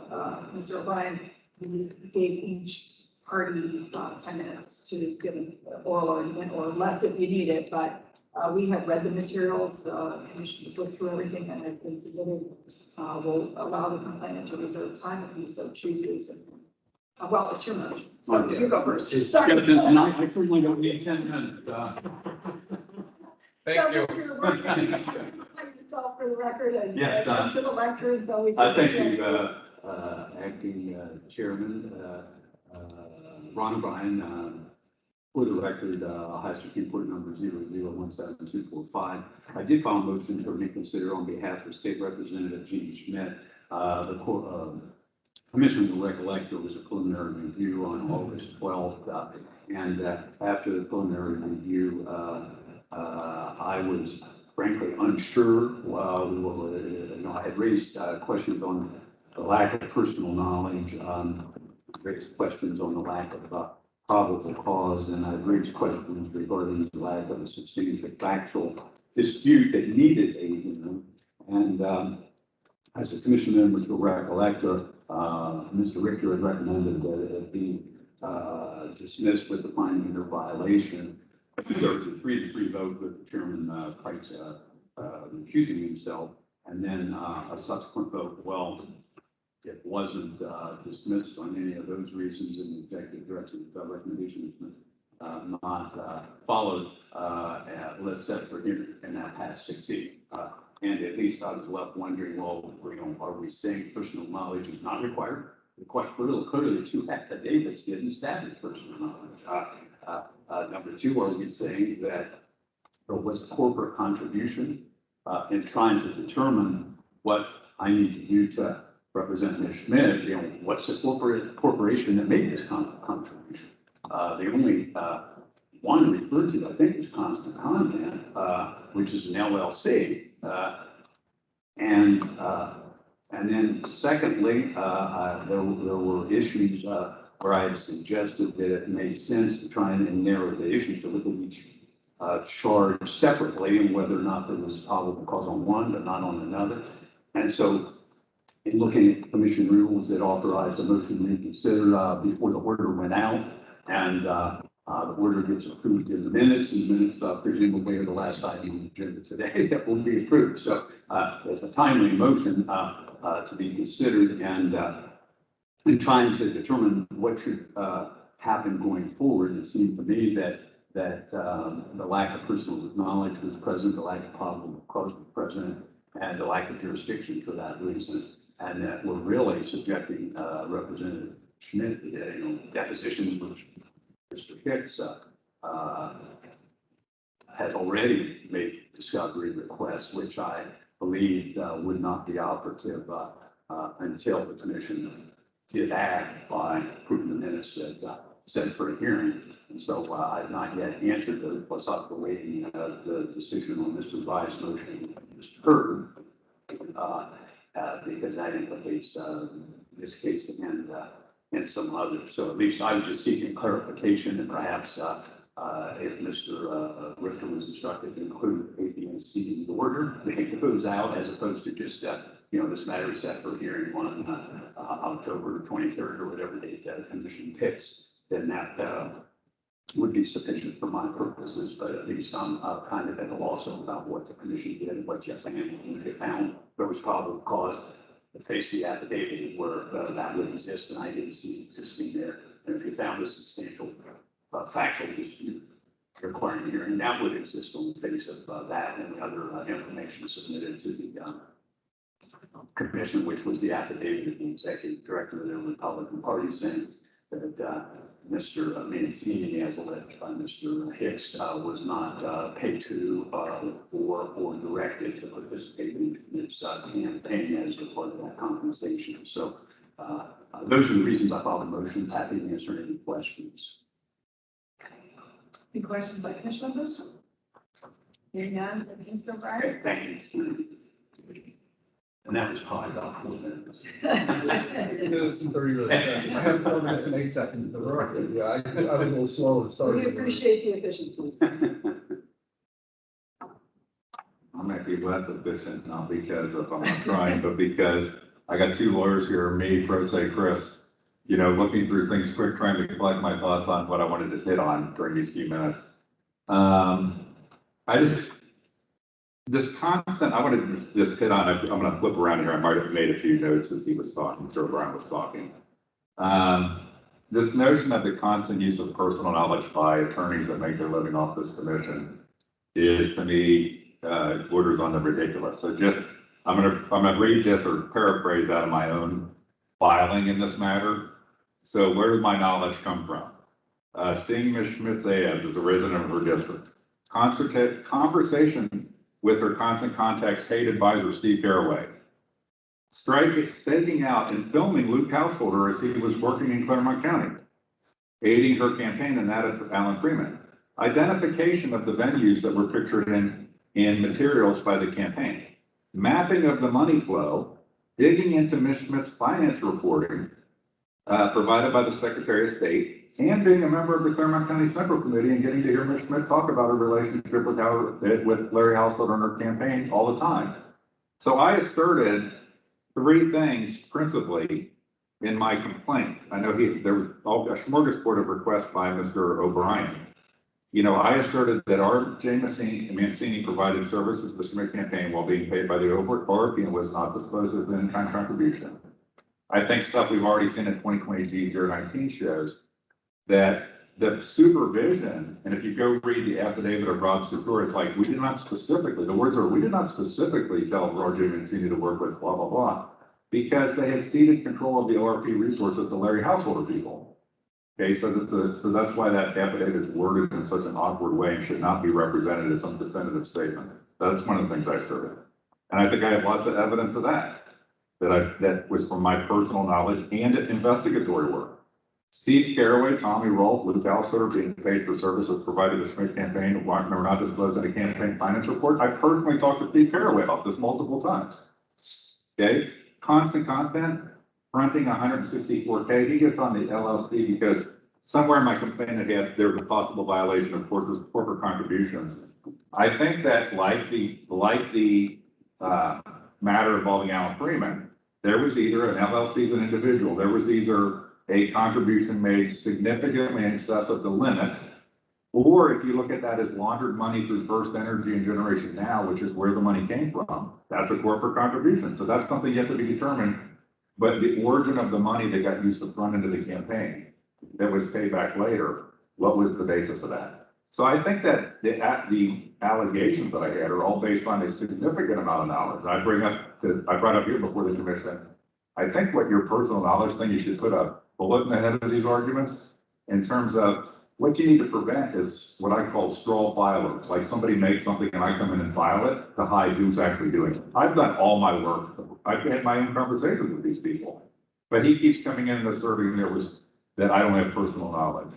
Mr. O'Brien. We gave each party 10 minutes to give an oral argument, or less if you need it, but we have read the materials, the commission has looked through everything that has been submitted. We'll allow the complainant to reserve time if he so chooses. Well, it's your motion, so you go first. Sorry. And I certainly don't need 10 minutes. Thank you. For the record, and Yes, come to the lectern, so we. Thank you, acting chairman, Ron O'Brien. For the record, High Supreme Court number 0017245. I did file a motion to reconsider on behalf of State Representative Gene Schmidt. The commission will recollect there was a preliminary review on August 12th, and after the preliminary review, I was frankly unsure. I had raised questions on the lack of personal knowledge, raised questions on the lack of probable cause, and I raised questions regarding the lack of a substantial factual dispute that needed a hearing. And as the commission members will recollect, Mr. Richter had recommended that it be dismissed with the finding of violation. So it's a 3-3 vote with the chairman Price recusing himself, and then a subsequent vote. Well, it wasn't dismissed on any of those reasons, and the executive director's recommendation has not followed. Let's set for hearing, and that passed 6-8. And at least I was left wondering, well, are we saying personal knowledge is not required? Quite clearly, 2 affidavits didn't establish personal knowledge. Number 2, are we saying that there was corporate contribution in trying to determine what I need to do to represent Ms. Schmidt? What's the corporation that made this contribution? The only one referred to, I think, is Constant Content, which is an LLC. And then secondly, there were issues where I had suggested that it made sense to try and narrow the issues to look at each charge separately, and whether or not there was probable cause on one but not on another. And so in looking at commission rules that authorized a motion to reconsider before the order went out, and the order gets approved in the minutes, and the minutes presumably are the last item on the agenda today that will be approved. So it's a timely motion to be considered, and in trying to determine what should happen going forward. It seemed to me that the lack of personal knowledge was present, the lack of probable cause was present, and the lack of jurisdiction for that reason, and that we're really subjecting Representative Schmidt to depositions, which Mr. Hicks has already made discovery requests, which I believed would not be operative until the commission did act by approving the minutes that set for a hearing. And so I've not yet answered those, plus I'm awaiting the decision on this revised motion, Mr. Heard. because that implicates, this case and some others. So at least I was just seeking clarification and perhaps, if Mr. Richter was instructed to include APNC in the order, they can goes out as opposed to just, this matter is set for hearing on, October 23rd or whatever date the commission picks, then that, would be sufficient for my purposes, but at least I'm kind of at a loss about what the commission did and what you found. And if they found there was probable cause to face the affidavit where that would exist, and I didn't see it existing there. And if you found a substantial factual dispute requiring hearing, that would exist on the face of that and the other information submitted to the commission, which was the affidavit of the executive director of the Republican Party saying that Mr. Mancini, as alleged by Mr. Hicks, was not paid to or directed to participate in this campaign as a part of that compensation. So those are the reasons I filed a motion. Happy to answer any questions. Any questions by commission members? Hearing none, Mr. O'Brien? Okay, thank you. And that was probably about 4 minutes. Minutes and 30 minutes. I have 4 minutes and 8 seconds. But we're okay. Yeah, I was a little slow at starting. We appreciate the efficiency. I might be less efficient, not because of I'm not trying, but because I got two lawyers here, me, pro se Chris, looking through things quick, trying to collect my thoughts on what I wanted to hit on during these few minutes. This constant, I wanted to just hit on, I'm going to flip around here. I might have made a few notes as he was talking, Mr. O'Brien was talking. This notion of the constant use of personal knowledge by attorneys that make their living off this commission is, to me, borders on the ridiculous. So I'm going to read this or paraphrase out of my own filing in this matter. So where does my knowledge come from? Seeing Ms. Schmidt's ads as a resident of her district. Conversation with her constant contact state advisor, Steve Caraway. Staking out and filming Luke Householder as he was working in Claremont County. Aiding her campaign and that of Alan Freeman. Identification of the venues that were pictured in materials by the campaign. Mapping of the money flow. Digging into Ms. Schmidt's finance reporting provided by the Secretary of State, and being a member of the Claremont County Central Committee and getting to hear Ms. Schmidt talk about her relationship with Larry Householder on her campaign all the time. So I asserted 3 things principally in my complaint. I know there was a smorgasbord of requests by Mr. O'Brien. I asserted that R.J. Mancini provided services to the Schmidt campaign while being paid by the ORP and was not disclosed as an in-kind contribution. I think stuff we've already seen in 2020 G019 shows that the supervision, and if you go read the affidavit of Rob Secure, it's like, we did not specifically tell R.J. Mancini to work with blah, blah, blah, because they had ceded control of the ORP resources to Larry Householder people. Okay, so that's why that affidavit is worded in such an awkward way and should not be represented as some definitive statement. That's one of the things I asserted. And I think I have lots of evidence of that was from my personal knowledge and investigatory work. Steve Caraway, Tommy Rolfe, Luke Householder being paid for services provided to the Schmidt campaign and were not disclosed in a campaign finance report. I personally talked to Steve Caraway about this multiple times. Okay, constant content, fronting 164K. He gets on the LLC because somewhere in my complaint there was a possible violation of corporate contributions. I think that like the matter involving Alan Freeman, there was either an LLC as an individual, there was either a contribution made significantly in excess of the limit, or if you look at that as laundered money through First Energy and Generation Now, which is where the money came from, that's a corporate contribution. So that's something yet to be determined. But the origin of the money that got used to front into the campaign that was paid back later, what was the basis of that? So I think that the allegations that I had are all based on a significant amount of knowledge. I brought up here before the commission. I think what your personal knowledge thing, you should put a bullet in the head of these arguments in terms of what you need to prevent is what I call straw filers. Like somebody makes something and I come in and file it to hide who's actually doing it. I've done all my work. I've had my own conversations with these people, but he keeps coming in and asserting that I don't have personal knowledge.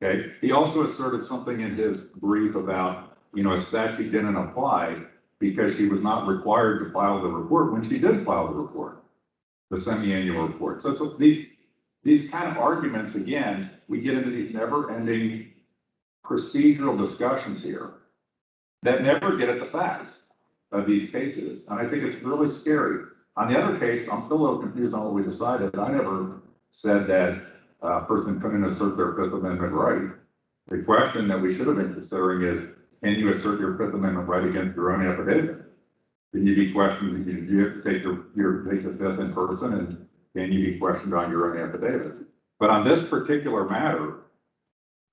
Okay. He also asserted something in his brief about, a statute didn't apply because she was not required to file the report when she did file the report, the semi-annual report. So it's these kind of arguments, again, we get into these never-ending procedural discussions here that never get at the facts of these cases. And I think it's really scary. On the other case, I'm still a little confused on what we decided. I never said that a person couldn't assert their Fifth Amendment right. The question that we should have been considering is, can you assert your Fifth Amendment right against your own affidavit? Can you be questioned? Do you have to take take the fifth in person, and can you be questioned on your own affidavit? But on this particular matter,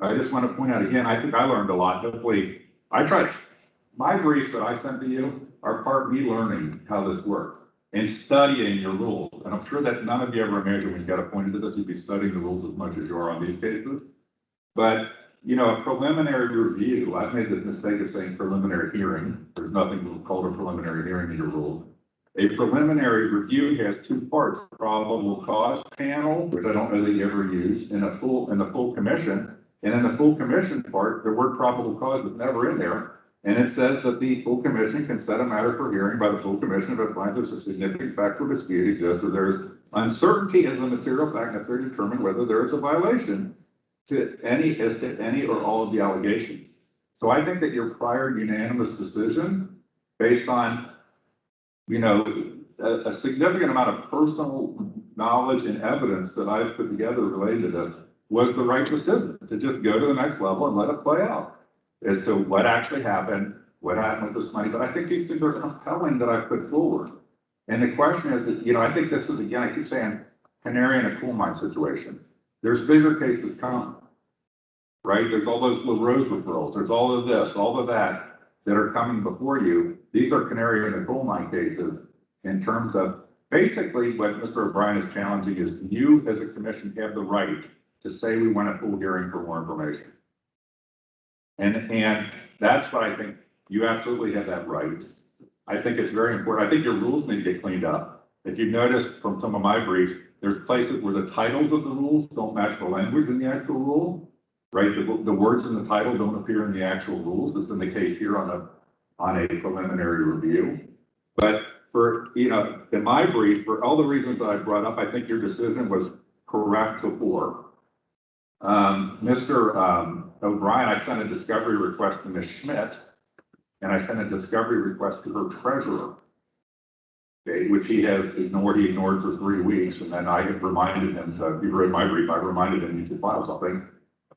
I just want to point out again, I think I learned a lot. Hopefully, my briefs that I sent to you are part of me learning how this works and studying your rules. And I'm sure that none of you ever imagined when you got appointed to this, you'd be studying the rules as much as you are on these cases. But, you know, a preliminary review, I've made the mistake of saying preliminary hearing. There's nothing called a preliminary hearing in your rules. A preliminary review has two parts: probable cause panel, which I don't know that you ever use, and the full commission. And in the full commission part, the word probable cause is never in there. And it says that the full commission can set a matter for hearing by the full commission if it finds there's a significant factual dispute exists, or there's uncertainty as a material fact necessary to determine whether there is a violation to any or all of the allegations. So I think that your prior unanimous decision, based on, you know, a significant amount of personal knowledge and evidence that I've put together related to this, was the right decision to just go to the next level and let it play out as to what actually happened, what happened with this money. But I think these things are compelling that I've put forward. And the question is that, you know, I think this is, again, I keep saying canary in a coal mine situation. There's bigger cases coming, right? There's all those LaRose referrals. There's all of this, all of that are coming before you. These are canary in a coal mine cases in terms of basically what Mr. O'Brien is challenging is you as a commission have the right to say we want a full hearing for more information. And that's what I think, you absolutely have that right. I think it's very important. I think your rules need to get cleaned up. If you've noticed from some of my briefs, there's places where the titles of the rules don't match the language in the actual rule, right? The words in the title don't appear in the actual rules. This is the case here on a preliminary review. But for, you know, in my brief, for all the reasons that I brought up, I think your decision was correct before. Mr. O'Brien, I sent a discovery request to Ms. Schmidt, and I sent a discovery request to her treasurer, okay, which he has ignored. He ignored for 3 weeks, and then I have reminded him to, if you read my brief, I reminded him he should file something,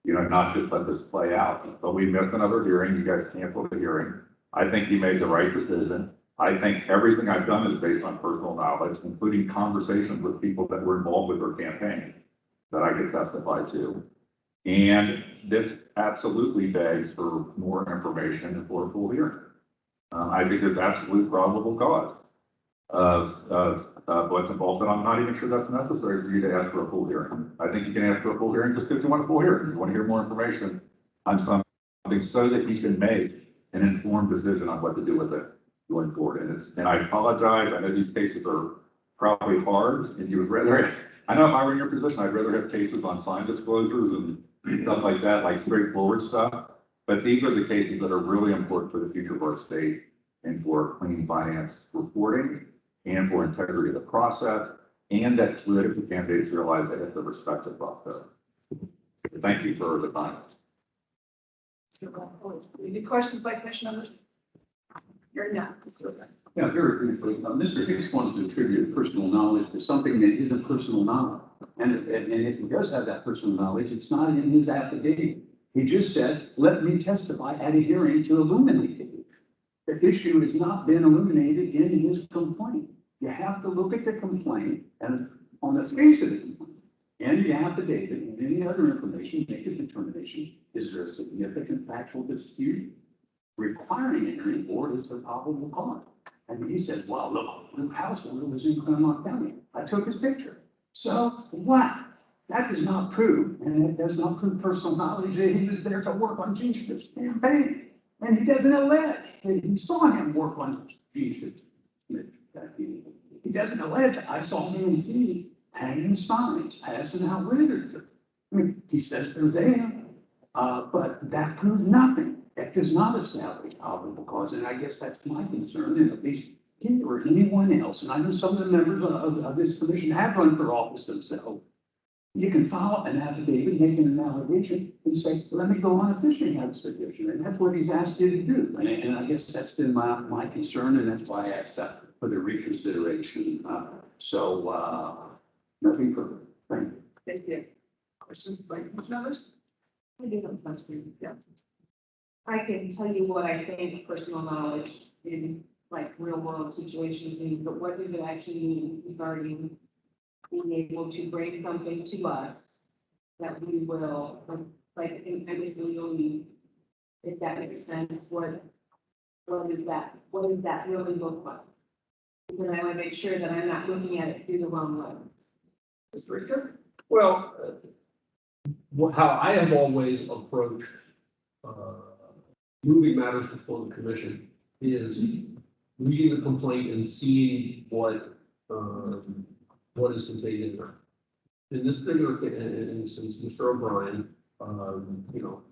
you know, not just let this play out. But we missed another hearing. You guys canceled the hearing. I think you made the right decision. I think everything I've done is based on personal knowledge, including conversations with people that were involved with her campaign that I could testify to. And this absolutely begs for more information for a full hearing. I think there's absolute probable cause of what's involved, and I'm not even sure that's necessary for you to ask for a full hearing. I think you can ask for a full hearing just because you want a full hearing. You want to hear more information on something so that you can make an informed decision on what to do with it going forward. And I apologize. I know these cases are probably hard, and you would rather, I know if I were in your position, I'd rather have cases on signed disclosures and stuff like that, like straightforward stuff. But these are the cases that are really important for the future of our state and for clean finance reporting and for integrity of the process, and that political candidates realize they have to respect the process. Thank you for the time. Any questions by commission members? You're not. Yeah, very briefly. Mr. Hicks wants to attribute personal knowledge to something that isn't personal knowledge. And if he does have that personal knowledge, it's not in his affidavit. He just said, let me testify at a hearing to illuminate it. The issue has not been illuminated in his complaint. You have to look at the complaint and on the face of the complaint and the affidavit and any other information, make a determination. Is there a significant factual dispute requiring a hearing, or is there probable cause? And he said, well, look, Luke Householder was in Claremont County. I took his picture. So what? That does not prove, and it does not prove personal knowledge that he was there to work on Gene Schmidt's campaign. And he doesn't allege that he saw him work on Gene Schmidt's campaign. He doesn't allege, I saw him hanging signs, passing out literature. I mean, he says they're there, but that proves nothing. That does not establish probable cause, and I guess that's my concern, and at least here or anyone else, and I know some of the members of this commission have run for office themselves. You can file an affidavit, making an allegation, and say, let me go on a fishing expedition, and that's what he's asked you to do. And I guess that's been my concern, and that's why I asked for the reconsideration. Nothing further. Thank you. Thank you. Questions by members? I do have a question. Yes. I can tell you what I think personal knowledge in like real world situations means, but what does it actually mean regarding being able to bring something to us that we will, like, in leave, if that makes sense, what does that really look like? Because I want to make sure that I'm not looking at it through the wrong lens. Mr. Richter? Well, how I have always approached, moving matters before the commission is reading the complaint and seeing what is contained in there. In this particular instance, Mr. O'Brien, you know,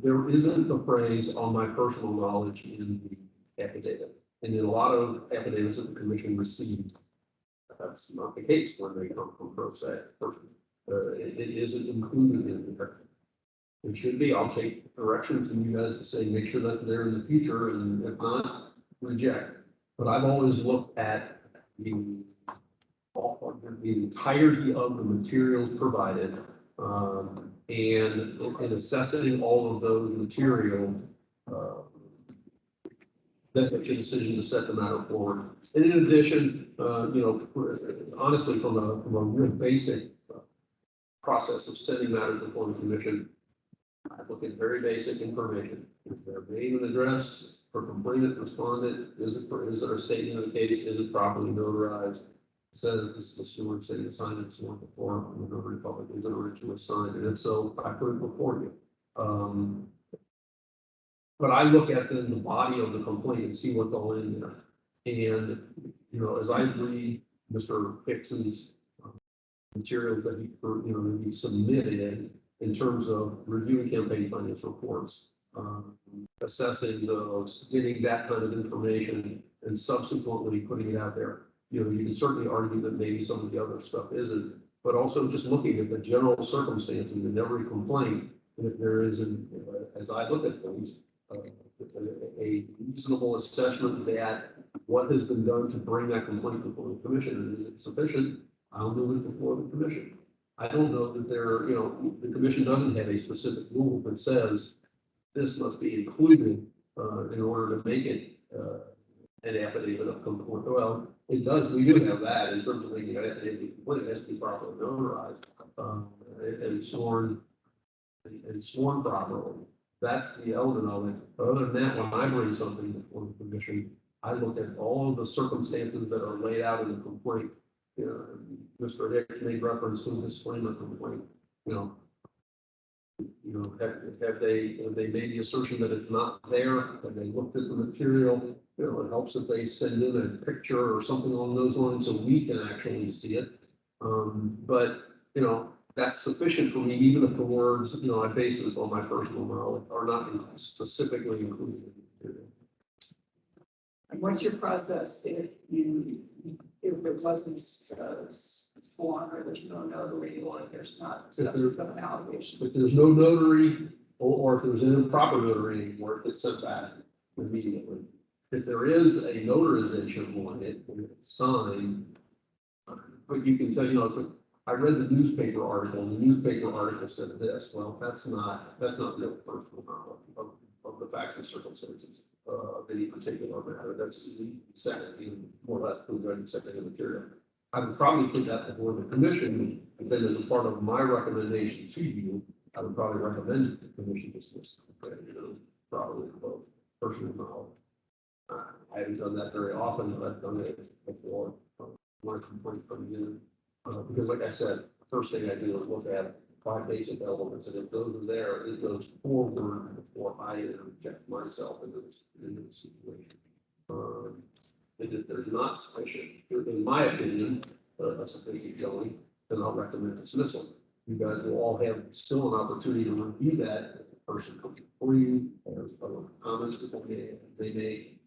there isn't the phrase on my personal knowledge in the affidavit. And in a lot of affidavits that the commission received, that's not the case when they come from pro se person. It isn't included in there. It should be. I'll take directions from you guys to say, make sure that's there in the future, and if not, reject. But I've always looked at the entirety of the materials provided, and in assessing all of those materials, that makes a decision to set the matter forward. And in addition, you know, honestly, from a real basic process of sending matters before the commission, I look at very basic information. Is there a name and address for complainant, respondent? Is there a statement of the case? Is it properly notarized? It says this is the steward saying assigned it sworn before the notary public is originally assigned, and if so, I put it before you. But I look at then the body of the complaint and see what's all in there. And, you know, as I read Mr. Hickson's materials that he submitted in terms of reviewing campaign finance reports, assessing those, getting that kind of information, and subsequently putting it out there. You know, you can certainly argue that maybe some of the other stuff isn't, but also just looking at the general circumstances in every complaint, and if there is, as I look at things, a reasonable assessment that what has been done to bring that complaint before the commission, and is it sufficient? I'll move it before the commission. I don't know that there, you know, the commission doesn't have a specific rule that says this must be included in order to make it an affidavit of complaint. Well, it does. We do have that in terms of making an affidavit of complaint. It has to be properly notarized and sworn properly. That's the element of it. But other than that, when I bring something before the commission, I look at all of the circumstances that are laid out in the complaint. Mr. Hicks made reference to a disclaimer complaint. You know, have they made the assertion that it's not there? Have they looked at the material? You know, it helps if they send in a picture or something along those lines so we can actually see it. But you know, that's sufficient for me, even if the words, you know, I base this on my personal knowledge, are not specifically included in the material. And what's your process if it wasn't sworn, or there's no notary, or there's not substance of an allegation? If there's no notary, or if there's an improper notary anymore, it gets sent back immediately. If there is a notarization on it, and it's signed, but you can tell, you know, it's like, I read the newspaper article, and the newspaper article said this. Well, that's not real personal knowledge of the facts and circumstances of any particular matter. That's the second, more or less, providing second material. I would probably put that before the commission, and then as a part of my recommendation to you, I would probably recommend that the commission dismiss it, probably both personal knowledge. I haven't done that very often, but I've done it before. My complaint from you. Because like I said, the first thing I do is look at 5 basic elements, and if those are there, it goes forward before I interject myself into the situation. And if there's not sufficient, in my opinion, a sufficient showing, then I'll recommend dismissal. You guys will all have still an opportunity to review that person comes before you, there's other comments that they make,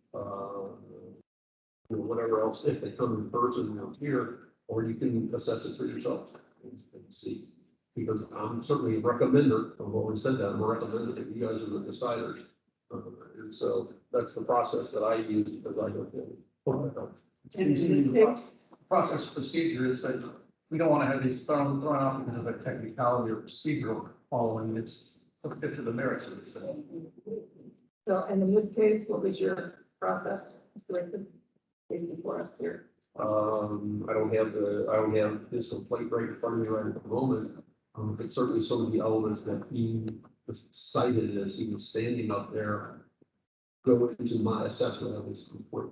whatever else, if they come in person, here, or you can assess it for yourself and see. Because I'm certainly a recommender, I've always said that, I'm a recommender that you guys are the deciders. And so that's the process that I use because I don't know. And in the case- Process procedure is that we don't want to have these thrown off because of a technicality or procedural following. It's let's get to the merits of this thing. So, and in this case, what was your process? Mr. Rickman? Case before us here. I don't have this complaint right in front of me right at the moment. But certainly some of the elements that he cited as he was standing up there go into my assessment of his report.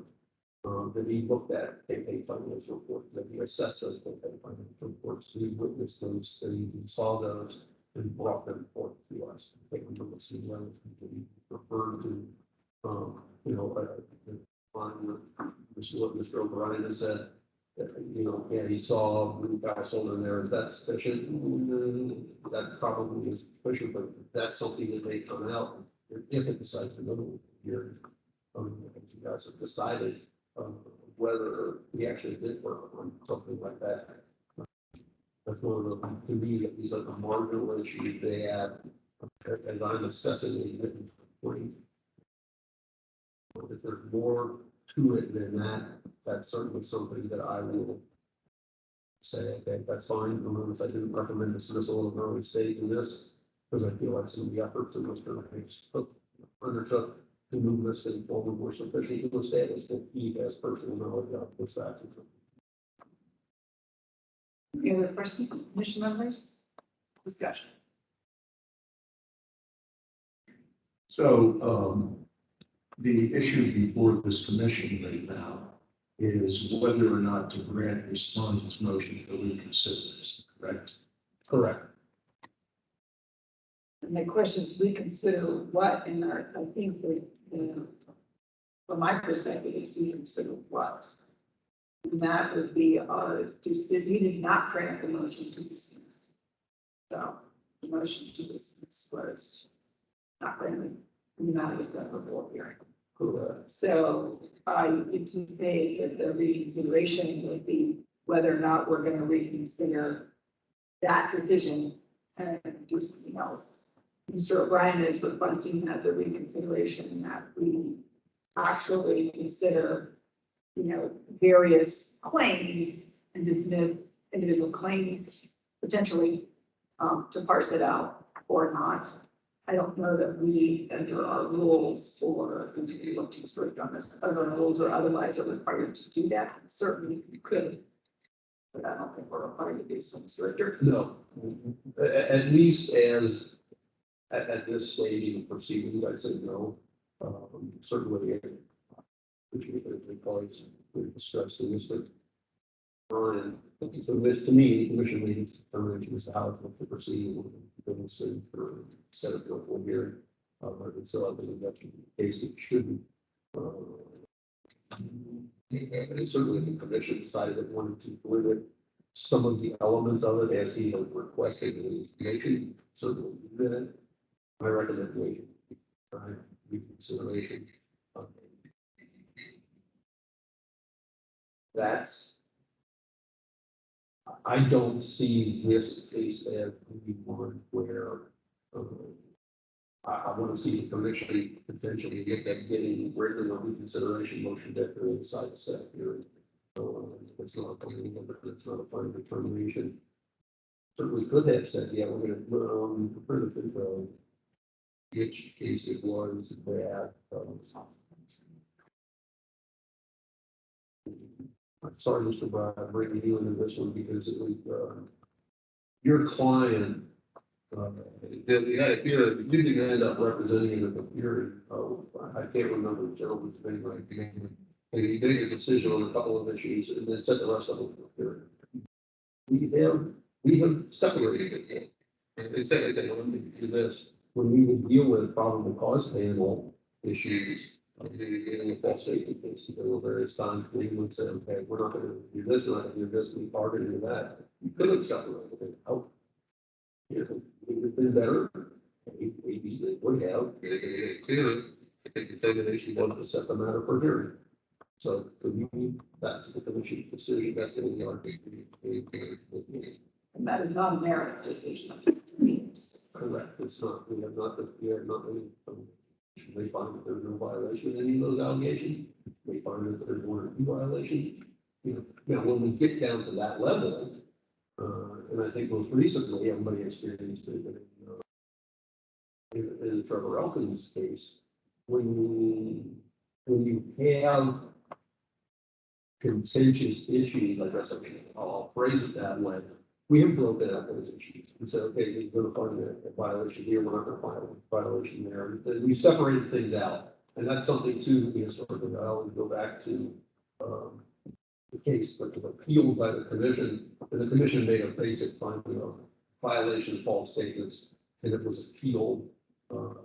That he looked at a financial report, that he assessed those financial reports, he witnessed those, that he saw those and brought them forth to us. They were looking at them, that he referred to, what Mr. O'Brien has said, yeah, he saw Newcastle in there, that's sufficient. That probably is sufficient, but that's something that may come out if it decides to go here. You guys have decided whether we actually did work on something like that. That's one of the, to me, these are the marginal issues they have, as I'm assessing a written complaint. If there's more to it than that, that's certainly something that I will say, okay, that's fine. Unless I didn't recommend dismissal of an early stage in this, because I feel like some of the efforts in Mr. Hanks undertook to move this thing forward were sufficient to establish that he has personal knowledge of this act. Any other questions, commission members? Discussion. So, the issue before this commission right now is whether or not to grant respondent's motion to reconsider this, correct? Correct. And my question is, reconsider what in our, I think that, from my perspective, it's reconsider what? And that would be our decision. We did not grant the motion to dismiss. So the motion to dismiss was not granted. And the matter was that before hearing. Correct. So I anticipate that the reconsideration would be whether or not we're going to reconsider that decision and do something else. Mr. O'Brien is requesting that the reconsideration that we actually consider, various claims and dismiss individual claims potentially to parse it out or not. I don't know that we, under our rules or looking strict on this, other rules or otherwise are required to do that. Certainly you could, but I don't think we're required to do some stricter. No, at least as at this stage in proceedings, I'd say no. Certainly, which we colleagues we discussed in this, but Brian, so this, to me, the commission made its determination as to how to proceed for set up for a hearing. And so I believe that's the case it should be. And certainly the commission decided it wanted to include some of the elements of it as he had requested in the information. Certainly did it. My recommendation, reconsideration. That's, I don't see this case as one where I want to see the commission potentially get that getting regular reconsideration motion that they decide to set here. It's not a final, but it's not a final determination. Certainly could have said, yeah, we're going to put on the which case it was that. I'm sorry, Mr. Brown, I'm bringing you into this one because it was your client. You didn't end up representing him at the hearing. I can't remember the gentleman's name right now. And he made a decision on a couple of issues and then sent the rest of them to the hearing. We have separated it. And they said they wanted to do this when we would deal with probable cause panel issues. Dealing with false statement cases, there were various times we would say, okay, we're not going to do this, we're not going to do this, we targeted that. You could have separated it out. It would have been better. maybe they would have, they could make it clear, if the determination was to set the matter for hearing. So for me, that's the commission's decision, that's what we are. And that is not a merits decision. Correct, it's not, we have not any, they find that there's no violation of any of those allegations, they find that there's one or two violations. Now, when we get down to that level, and I think most recently, everybody experienced it in Trevor Elkins' case, when you have contentious issues, I guess I'll phrase it that way, we have broken out those issues and said, okay, we're going to find a violation here, we're not going to find a violation there. And we separated things out, and that's something too, historically, I always go back to the case that was appealed by the commission, and the commission made a basic finding of violation of false statements, and it was appealed. And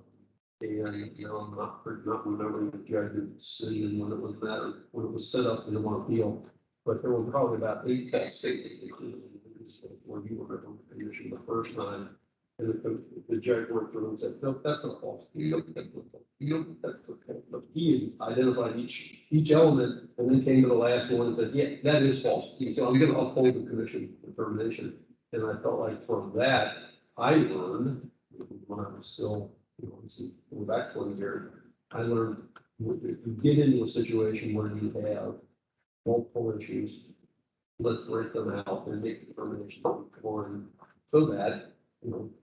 I'm not remembering the judge's decision when it was that, when it was set up in one appeal, but there were probably about 8 false statements when you were on the commission the first time, and the judge went through and said, no, that's not false. Nope, that's not false. Nope, that's okay. But he identified each element, and then came to the last one and said, yeah, that is false. So I'm going to uphold the commission determination. And I felt like from that, I learned when I was still, this is going back 20 years, I learned if you get into a situation where you have multiple issues, let's break them out and make a determination on one, so that, if you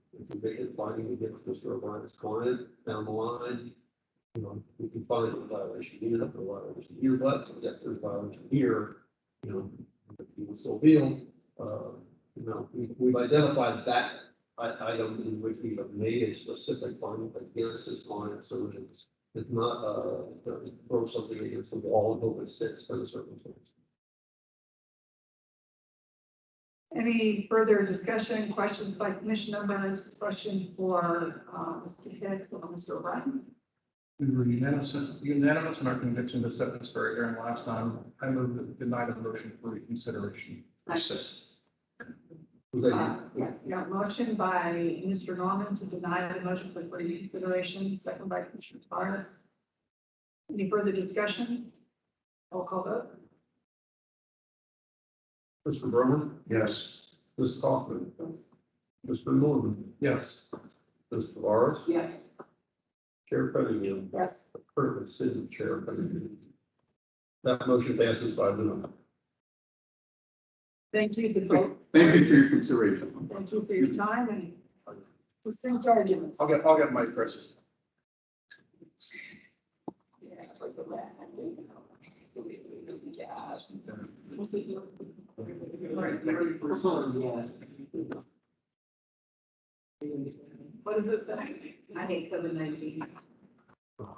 make a finding against Mr. O'Brien's client down the line, we can find a violation here, a violation here, but yes, there's a violation here, you will still feel, we've identified that item in which we have made a specific finding against his client, so it's not, throw something against the wall and hope it sticks for the circumstance. Any further discussion, questions by commission members, question for Mr. Hicks or Mr. O'Brien? We were unanimous in our conviction to set this for a hearing last time. I move to deny the motion for reconsideration. Yes, got motion by Mr. Norman to deny the motion for reconsideration, second by Commissioner Tavares. Any further discussion? Roll call vote. Mr. Brewer? Yes. Ms. Kaufman? Mr. Norman? Yes. Ms. Tavares? Yes. Chair Cunningham? Yes. Currently sitting Chair Cunningham. That motion passes 5-0. Thank you to both. Thank you for your consideration. Thank you for your time and succinct arguments. I'll get my first. What does it say? I hate COVID-19. Oh,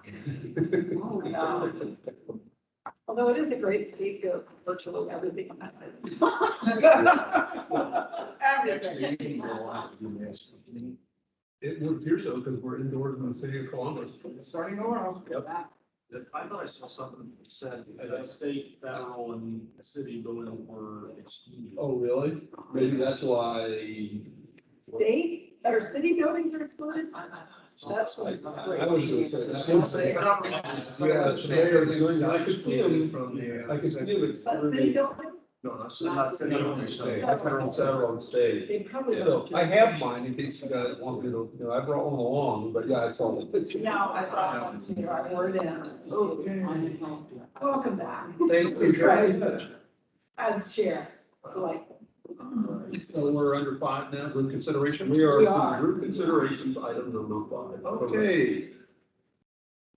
no. Although it is a great scapegoat, virtually everything. Everything. It would appear so because we're indoors in the city of Columbus. Starting over. I thought I saw something that said state, federal, and city building were excluded. Oh, really? Maybe that's why. State or city buildings are excluded? That's I what's was great. going to say the same thing. Yeah, it's there, it's going, I could see it from the, I could see it. But city buildings, No, not city, state, federal and state. they probably. So I have mine in case you guys want, I brought one along, but yeah, I saw it. No, I brought one to you, I wore it in. Welcome back. Thank you very much. As chair, delightful. So we're under 5 now, group consideration? We are We are. group considerations, item number 5. Okay.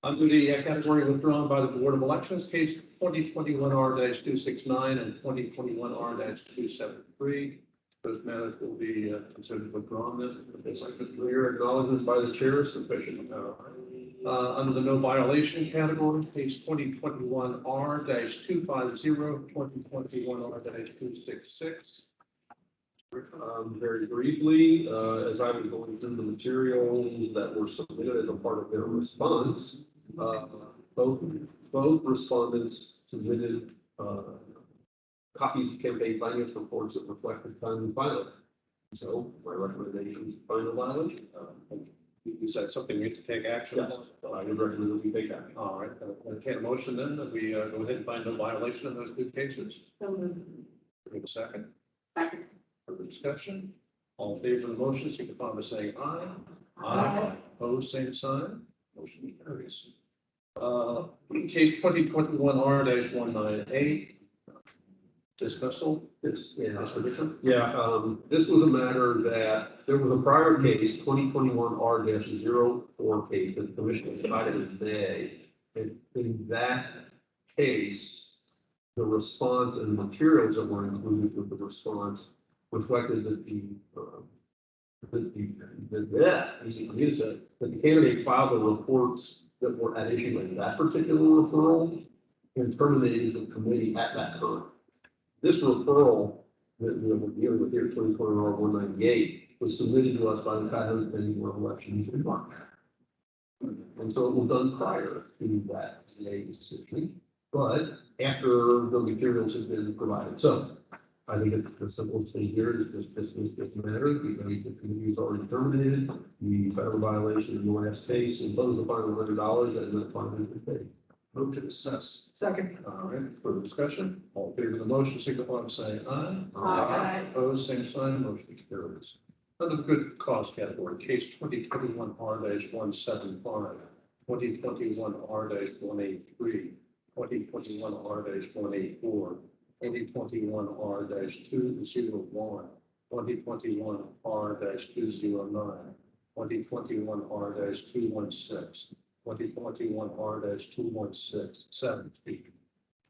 Under the category withdrawn by the Board of Elections, case 2021R-269 and 2021R-273. Those matters will be considered withdrawn then. Clear acknowledgments by the chair is sufficient. Under the no violation category, case 2021R-250, 2021R-266. Very briefly, as I was going through the materials that were submitted as a part of their response, both respondents submitted copies of campaign finance reports that reflect the time we filed. So my recommendation is to find a violation. Is that something we have to take action Yes, on? so I would recommend that we take that. All right, entertain a motion then that we go ahead and find no violation of those two cases. So moved. We have a second. Second. Further discussion? All in favor of the motion, signify by saying aye. Aye. Opposed, same sign. Motion carries. Case 2021R-198. Dismissal. This, yeah. Mr. Richard? Yeah, this was a matter that, there was a prior case, 2021R-04 case, that the commission decided in May. And in that case, the response and the materials that were included with the response reflected that easy for me to say, that the candidate filed the reports that were at issue in that particular referral and terminated the committee at that time. This referral that we're dealing with here, 2021R-198, was submitted to us by the Cuyahoga County Board of Elections in March. And so it was done prior to that decision, but after the materials have been provided. So I think it's the simplest thing here to just dismiss this matter because the committee is already terminated. We found a violation in the last case and imposed a fine of $100 and that fine has been paid. Move to dismiss. Second. All right, further discussion? All in favor of the motion, signify by saying aye. Aye. Opposed, same sign, motion carries. Under the good cause category, case 2021R-175, 2021R-183, 2021R-184, 2021R-201, 2021R-209, 2021R-216, 2021R-216,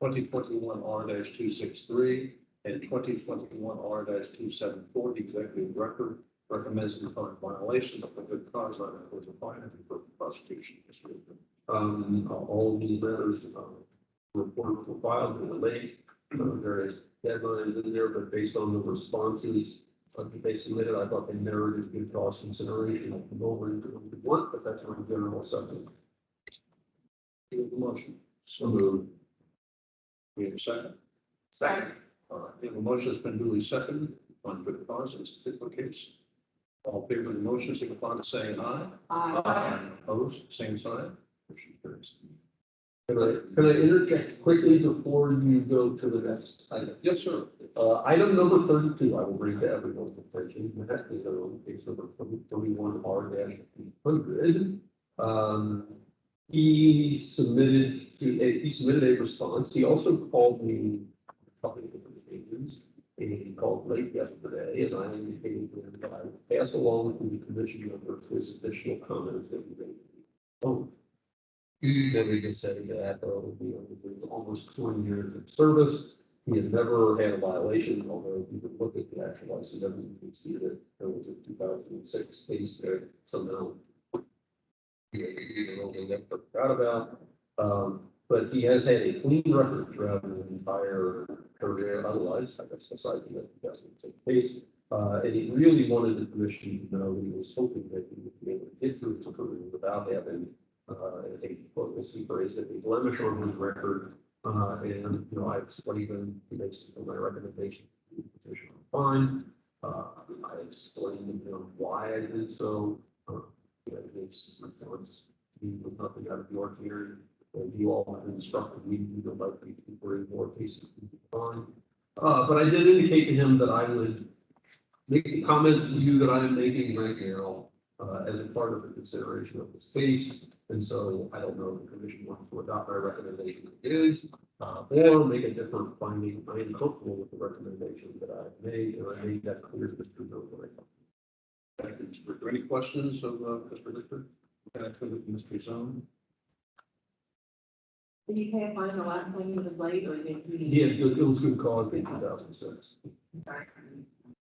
2021R-263, and 2021R-274. The executive record recommends the current violation of the good cause letter was a fine for prosecution. All of these matters, reports were filed in the late, various deadlines in there, but based on the responses that they submitted, I thought they merited good cause consideration. I'll come over into what we want, but that's my general subject. You have the motion. So moved. We have a second. Second. All right, we have a motion that's been duly seconded on good cause in this particular case. All in favor of the motion, signify by saying aye. Aye. Opposed, same sign. Motion carries. Can I interject quickly before you go to the next item? Yes, sir. Item number 32, I will bring to everyone's attention. That is on case number 21R-100. He submitted a response. He also called me a couple of different occasions, and he called late yesterday, and I indicated to him that I would pass along to the commission member his additional comments that he made. Oh, then we just said that he was almost 20 years of service. He had never had a violation, although if you would look at the actual license, you can see that there was a 2006 case there somehow. That forgot about, but he has had a clean record throughout his entire career. Otherwise, I guess aside from that 2006 case, and he really wanted the commission to know he was hoping that he would be able to get through his career without having a phrase that a blemish on his record. And I explained him basically my recommendation to the position fine. I explained to him why I did so. His response to me was nothing out of the ordinary. And you all have instructed me to like me to bring more cases to the fine. But I did indicate to him that I would make the comments to you that I am making right now as a part of the consideration of this case. And so I don't know if the commission wants to adopt my recommendation is, or make a different finding. I am comfortable with the recommendation that I've made, and I made that clear to Mr. Miller. Thank you, Mr. Richter. Any questions of Mr. Richter? Mr. Zone? Did you pay a fine the last time he was late or did he? Yeah, it was good cause in 2006.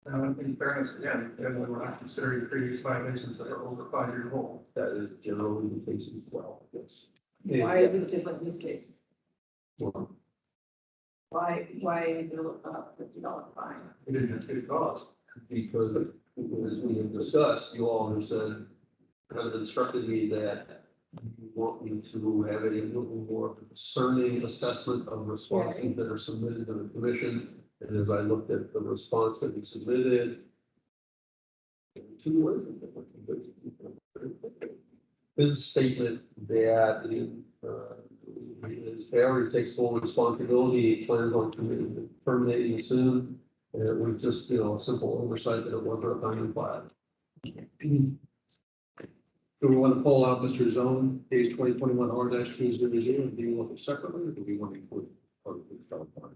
In fairness, again, we're not considering previous violations that are over 5 years old. That is generally the case as well, yes. Why is it different in this case? Well, Why is there a $50 fine? It didn't have good cause. because as we have discussed, you all have said, have instructed me that you want me to have a little more concerning assessment of responses that are submitted to the commission. And as I looked at the response that we submitted, 2 words. his statement that is Harry takes full responsibility, he plans on terminating soon. And it was just, a simple oversight that it wasn't a finding flag. Do we want to pull out Mr. Zone, case 2021-R-200, and deal with it separately, or do we want to include part of the telephone?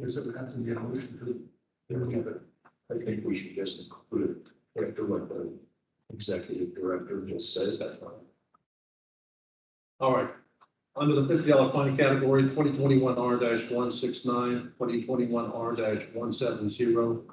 Does it have to be a motion to? I think we should just include it after what the executive director just said, that's fine. All right. Under the $50 fine category, 2021-R-169, 2021-R-170,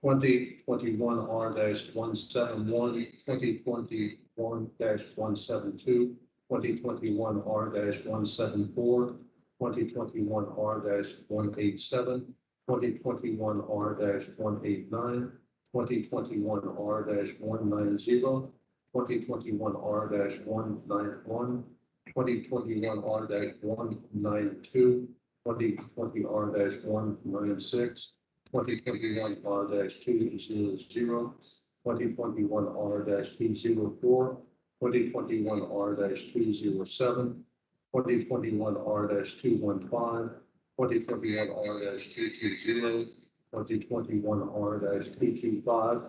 2021-R-171, 2021-172, 2021-R-174, 2021-R-187, 2021-R-189, 2021-R-190, 2021-R-191, 2021-R-192, 2020-R-196, 2021-R-200, 2021-R-204, 2021-R-207, 2021-R-215, 2021-R-220, 2021-R-225,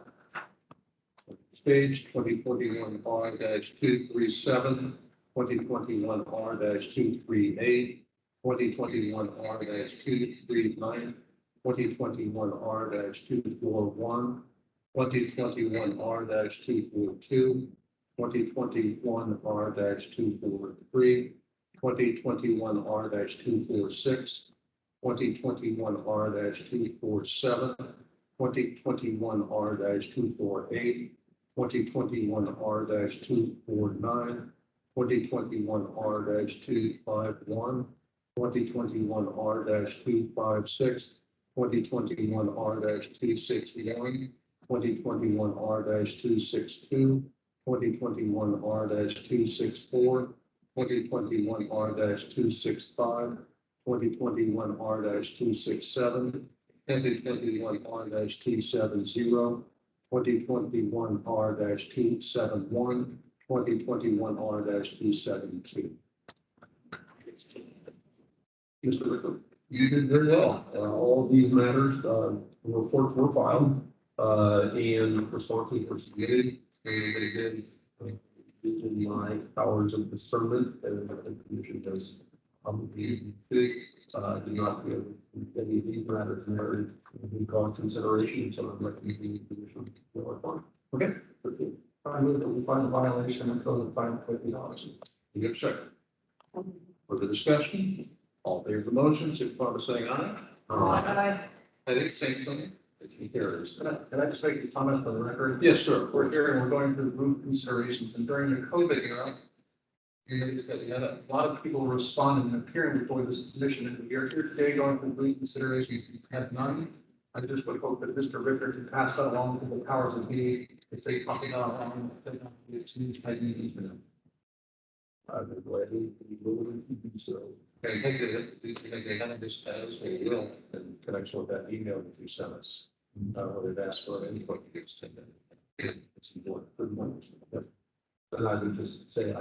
page 2021-R-237, 2021-R-238, 2021-R-239, 2021-R-241, 2021-R-242, 2021-R-243, 2021-R-246, 2021-R-247, 2021-R-248, 2021-R-249, 2021-R-251, 2021-R-256, 2021-R-261, 2021-R-262, 2021-R-264, 2021-R-265, 2021-R-267, 2021-R-270, 2021-R-271, 2021-R-272. Mr. Ricker, you did very well. All of these matters, reports were filed, and responses were submitted, and again, using my powers of discernment, and the commission does probably do not give any of these matters merit in consideration, so I'm recommending the commission go on. Okay. I move that we find a violation and code of $50. You get a second. For the discussion, all in favor of the motion, signify by saying aye. Aye. I think same thing. It's carries. Can I just make a comment for the record? Yes, sir. We're going through group considerations, and during the COVID era, you had a lot of people responding and appearing before this commission, and we are here today going through group considerations. We have none. I just would hope that Mr. Ricker can pass that along to the powers that be, if they something out on, it's news type meetings for them. I've been glad to be willing to do so. I think that they kind of just as we will, in connection with that email that you sent us. They've asked for input. It's important. And I would just say,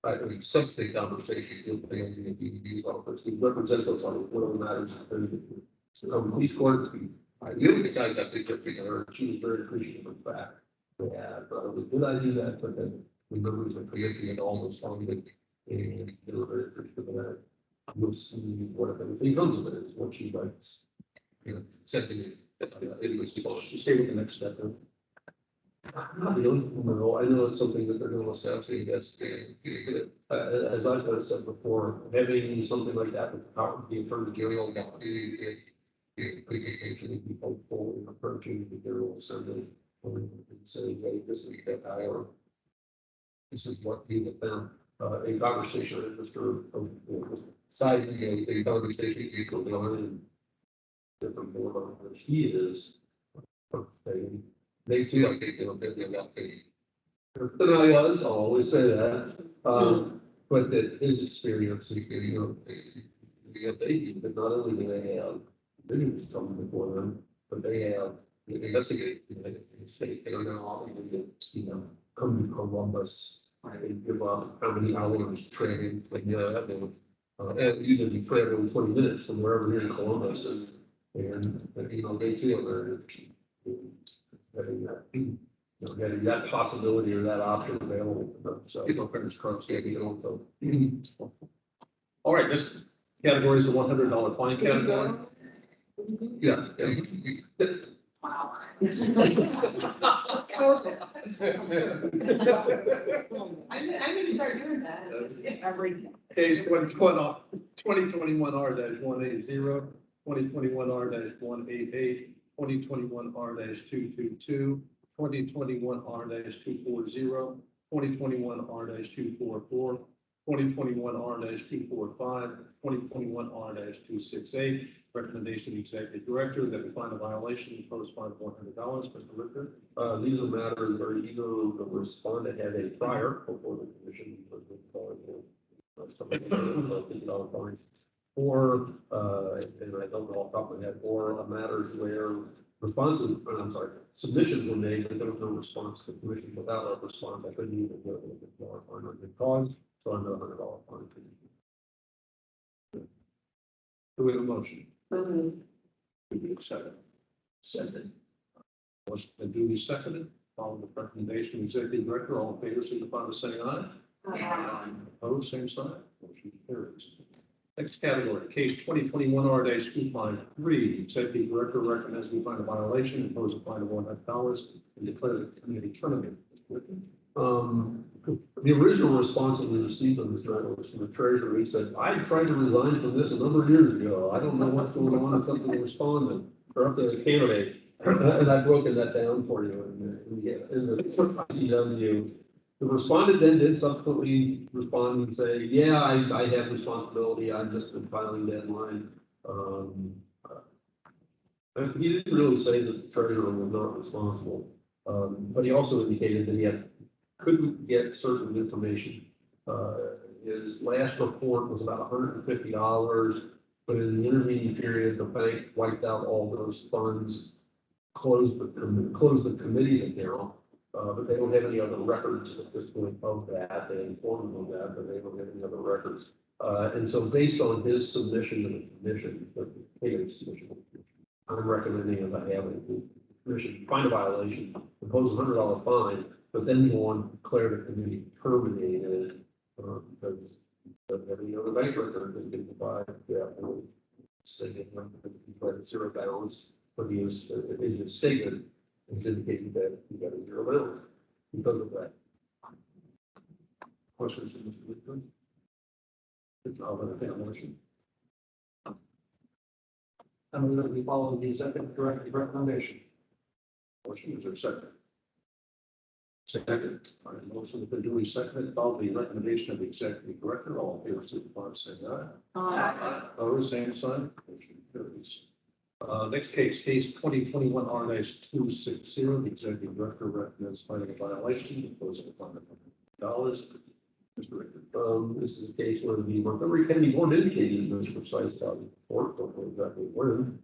I think something conversation with the DD office, who represents us on whatever matters. So these courts, I really decided that they took her, she was very appreciative of that. Yeah, but it was a good idea that, but then the members of the committee and all those funded, and they were very appreciative of that. We'll see what everything comes of it, is what she writes. Said to me, it was supposed to stay with the next step. Not really, no, I know it's something that they're going to assess, I guess, as I've said before, having something like that with the power of the attorney general, it could occasionally be hopeful in approaching the general assembly and say, hey, this is the power. This is what we have found, a conversation with Mr. Side, a conversation you go on and different board on which he is. They feel like they feel that they're not paid. But I was, I'll always say that, but that his experience, they but not only do they have visions coming before them, but they have investigate, state, they're going to, come to Columbus They give up how many hours training, like, yeah, and you can be traveling 20 minutes from wherever you're in Columbus and, you know, they too are having that, you know, getting that possibility or that option available to them. So, you know, fingers crossed, yeah, you know, so. All right, this category is a $100 fine category. Yeah. Wow. Let's go. I'm gonna start doing that. Everything. Case 2021R-180, 2021R-188, 2021R-222, 2021R-240, 2021R-244, 2021R-245, 2021R-268. Recommendation of the executive director that we find a violation, impose fine of $100. Mr. Richter? These are matters where either the respondent had a prior before the commission, $50 fines, or, and I don't know off the top of my head, or matters where responses, I'm sorry, submissions were made, but there was no response to the commission. Without a response, I couldn't even get a $50 fine on good cause, so I'm at $100 fine. Do we have a motion? Mhm. Do we have a second? Second. Motion been duly seconded. Following the recommendation of the executive director, all in favor, signify by saying aye. Opposed, same sign. Motion carries. Next category, case 2021R-253. Executive director recommends we find a violation, impose a fine of $100, and declare the committee terminated. The original response that we received on this matter was from the treasurer. He said, I tried to resign from this a number of years ago. I don't know what's going on. It's up to the respondent or up to the candidate. And I've broken that down for you in the CW. The respondent then did subsequently respond and say, yeah, I have responsibility. I'm just in filing deadline. He didn't really say that the treasurer was not responsible. But he also indicated that couldn't get certain information. His last report was about $150, but in the intervening period, the bank wiped out all those funds, closed the committee's account, but they don't have any other records at this point of that. They informed them of that, but they don't have any other records. And so based on his submission to the commission, the payment submission, I'm recommending, as I have in the commission, find a violation, impose $100 fine, but then go on, declare the committee terminated, because every other bank record that can provide, say that zero balance, but he was, in his statement, is indicating that he got a zero balance because of that. Questions from Mr. Whitman? If not, I'll entertain a motion. And we're going to be following the executive director's recommendation. Motion, is there a second? Second. All right, motion has been duly seconded. Follow the recommendation of the executive director. All in favor, signify by saying aye. Opposed, same sign. Motion carries. Next case 2021R-260. The executive director recommends finding a violation, imposing a fine of $100. Mr. Richter. This is a case where the Montgomery County Board indicated in this precise value report, don't know exactly when.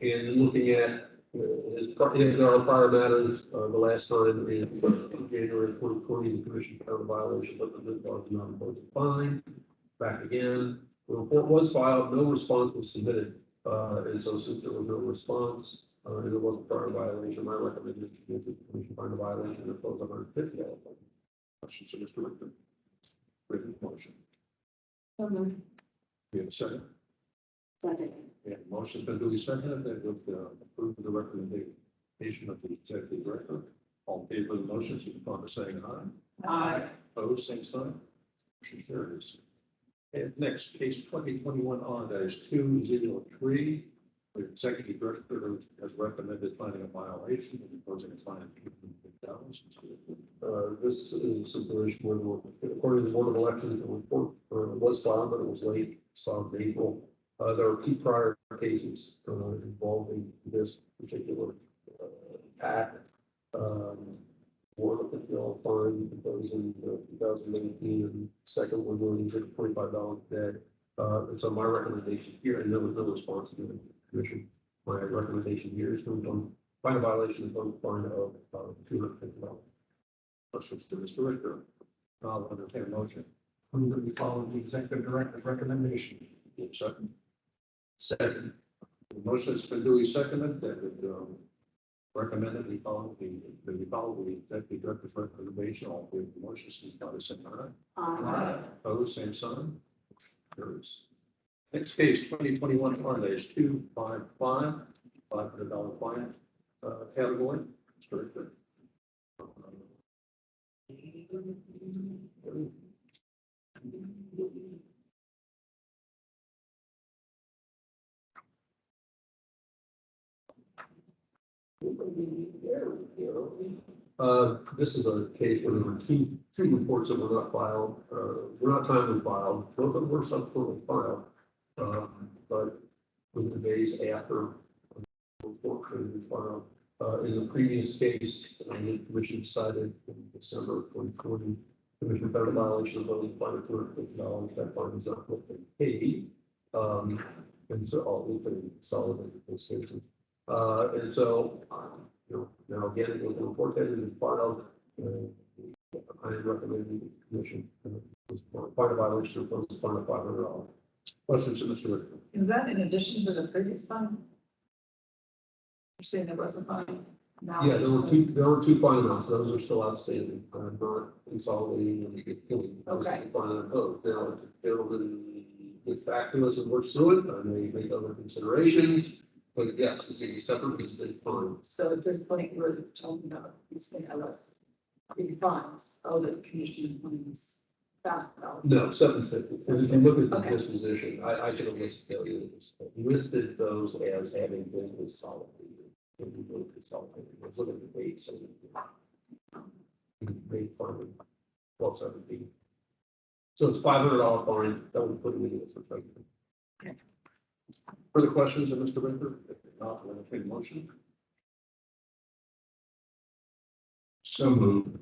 And looking at if there are prior matters, the last time in January 2020, the commission found a violation, but the law did not impose a fine. Back again, the report was filed, no response was submitted. And so since there was no response, and there was a prior violation, my recommendation is that the commission find a violation and impose $150 fine. Questions to Mr. Richter? Written motion. So moved. We have a second. Second. We have a motion has been duly seconded that would approve the recommendation of the executive director. All in favor of the motion, signify by saying aye. Aye. Opposed, same sign. Motion carries. And next, case 2021R-203. The executive director has recommended finding a violation and imposing a fine of $250. This is a situation where, according to the Board of Elections, the report was filed, but it was late, filed in April. There are two prior cases involving this particular act. One of the fine imposed in 2018, and second one going to $25 a day. And so my recommendation here, and there was no response to the commission. My recommendation here is to find a violation of a fine of $250. Questions to Mr. Richter? I'll entertain a motion. Move that we follow the executive director's recommendation. Second. Second. The motion has been duly seconded that it, recommend that we follow the executive director's recommendation. All in favor of the motion, signify by saying aye. Opposed, same sign. Motion carries. Next case, 2021 R-255, $500 fine category. Mr. Richter. This is a case where there were two reports that were not filed, were not timely filed, both of them were subsequently filed. But within the days after the report should be filed. In the previous case, the commission decided in December of 2020, commission found a violation of those fine of $250, that fine is not paid. And so all we can consolidate those cases. And so, now again, it was a report that is filed. I recommend the commission, part of violation of those fine of $500. Questions to Mr. Richter? Is that in addition to the previous fund? You're saying there was a fund? Now Yeah, there were two fine amounts, those are still outstanding, not consolidating and killing. Okay. Now, if the gentleman gets back to us and works through it, I may make other considerations, but yes, it's a separate distinct fine. So at this point, we're talking about, you say LS, the funds, the commission funds, $1,000. No, $750. And if you look at the Okay. disposition, I should have listed those as having been consolidated. If you go consolidated, look at the date, so made fine, 1217. So it's $500 fine, that would put it in this perspective. Further questions of Mr. Richter? If not, I'll entertain a motion. So moved.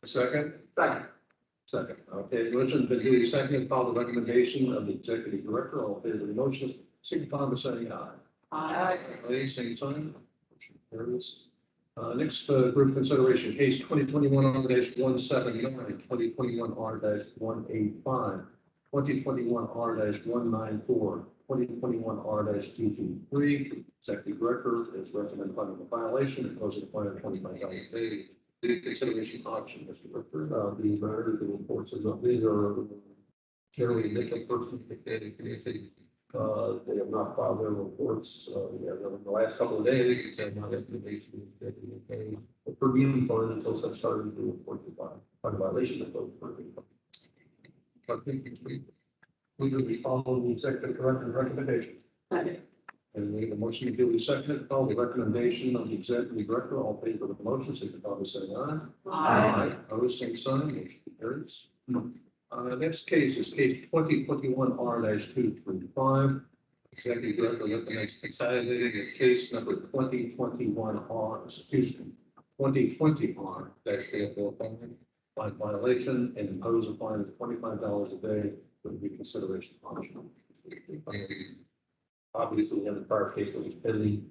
Second? Second. Okay, motion been duly seconded. Follow the recommendation of the executive director. All in favor of the motion, signify by saying aye. Aye. Aye, same sign. Motion carries. Next, group consideration, case 2021 R-179, 2021 R-185, 2021 R-194, 2021 R-223. Executive director is recommending finding the violation and imposing a fine of $25. The consideration option, Mr. Richter. The matter, the reports are not, these are generally initial person, they have not filed their reports, in the last couple of days, it's had not information, but per diem fine until such time as the report is filed, on violation of those per diem. I think we will be following the executive director's recommendation. And we have a motion to duly seconded. Follow the recommendation of the executive director. All in favor of the motion, signify by saying aye. Aye. Opposed, same sign. Motion carries. Next case is case 2021 R-235. Executive director recommends consolidating a case number 2021 2020 R-405 fine violation and impose a fine of $25 a day for the reconsideration option. Obviously, we have the prior case that was pending,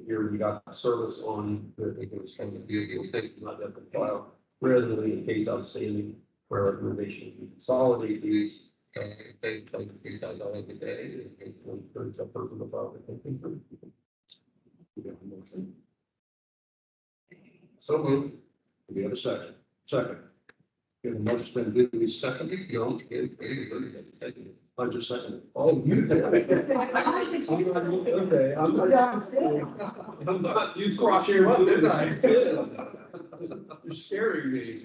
here we got service on, it was kind of vehicle, not that the file, rather than a case outstanding, where recommendation to consolidate these, they $3,000 a day, and one third of person about it. We have a motion. So moved. Do we have a second? Second. We have a motion been duly seconded. No, I just seconded. Oh, you did. Okay, I'm not, you crossed your up, didn't I? You're scaring me.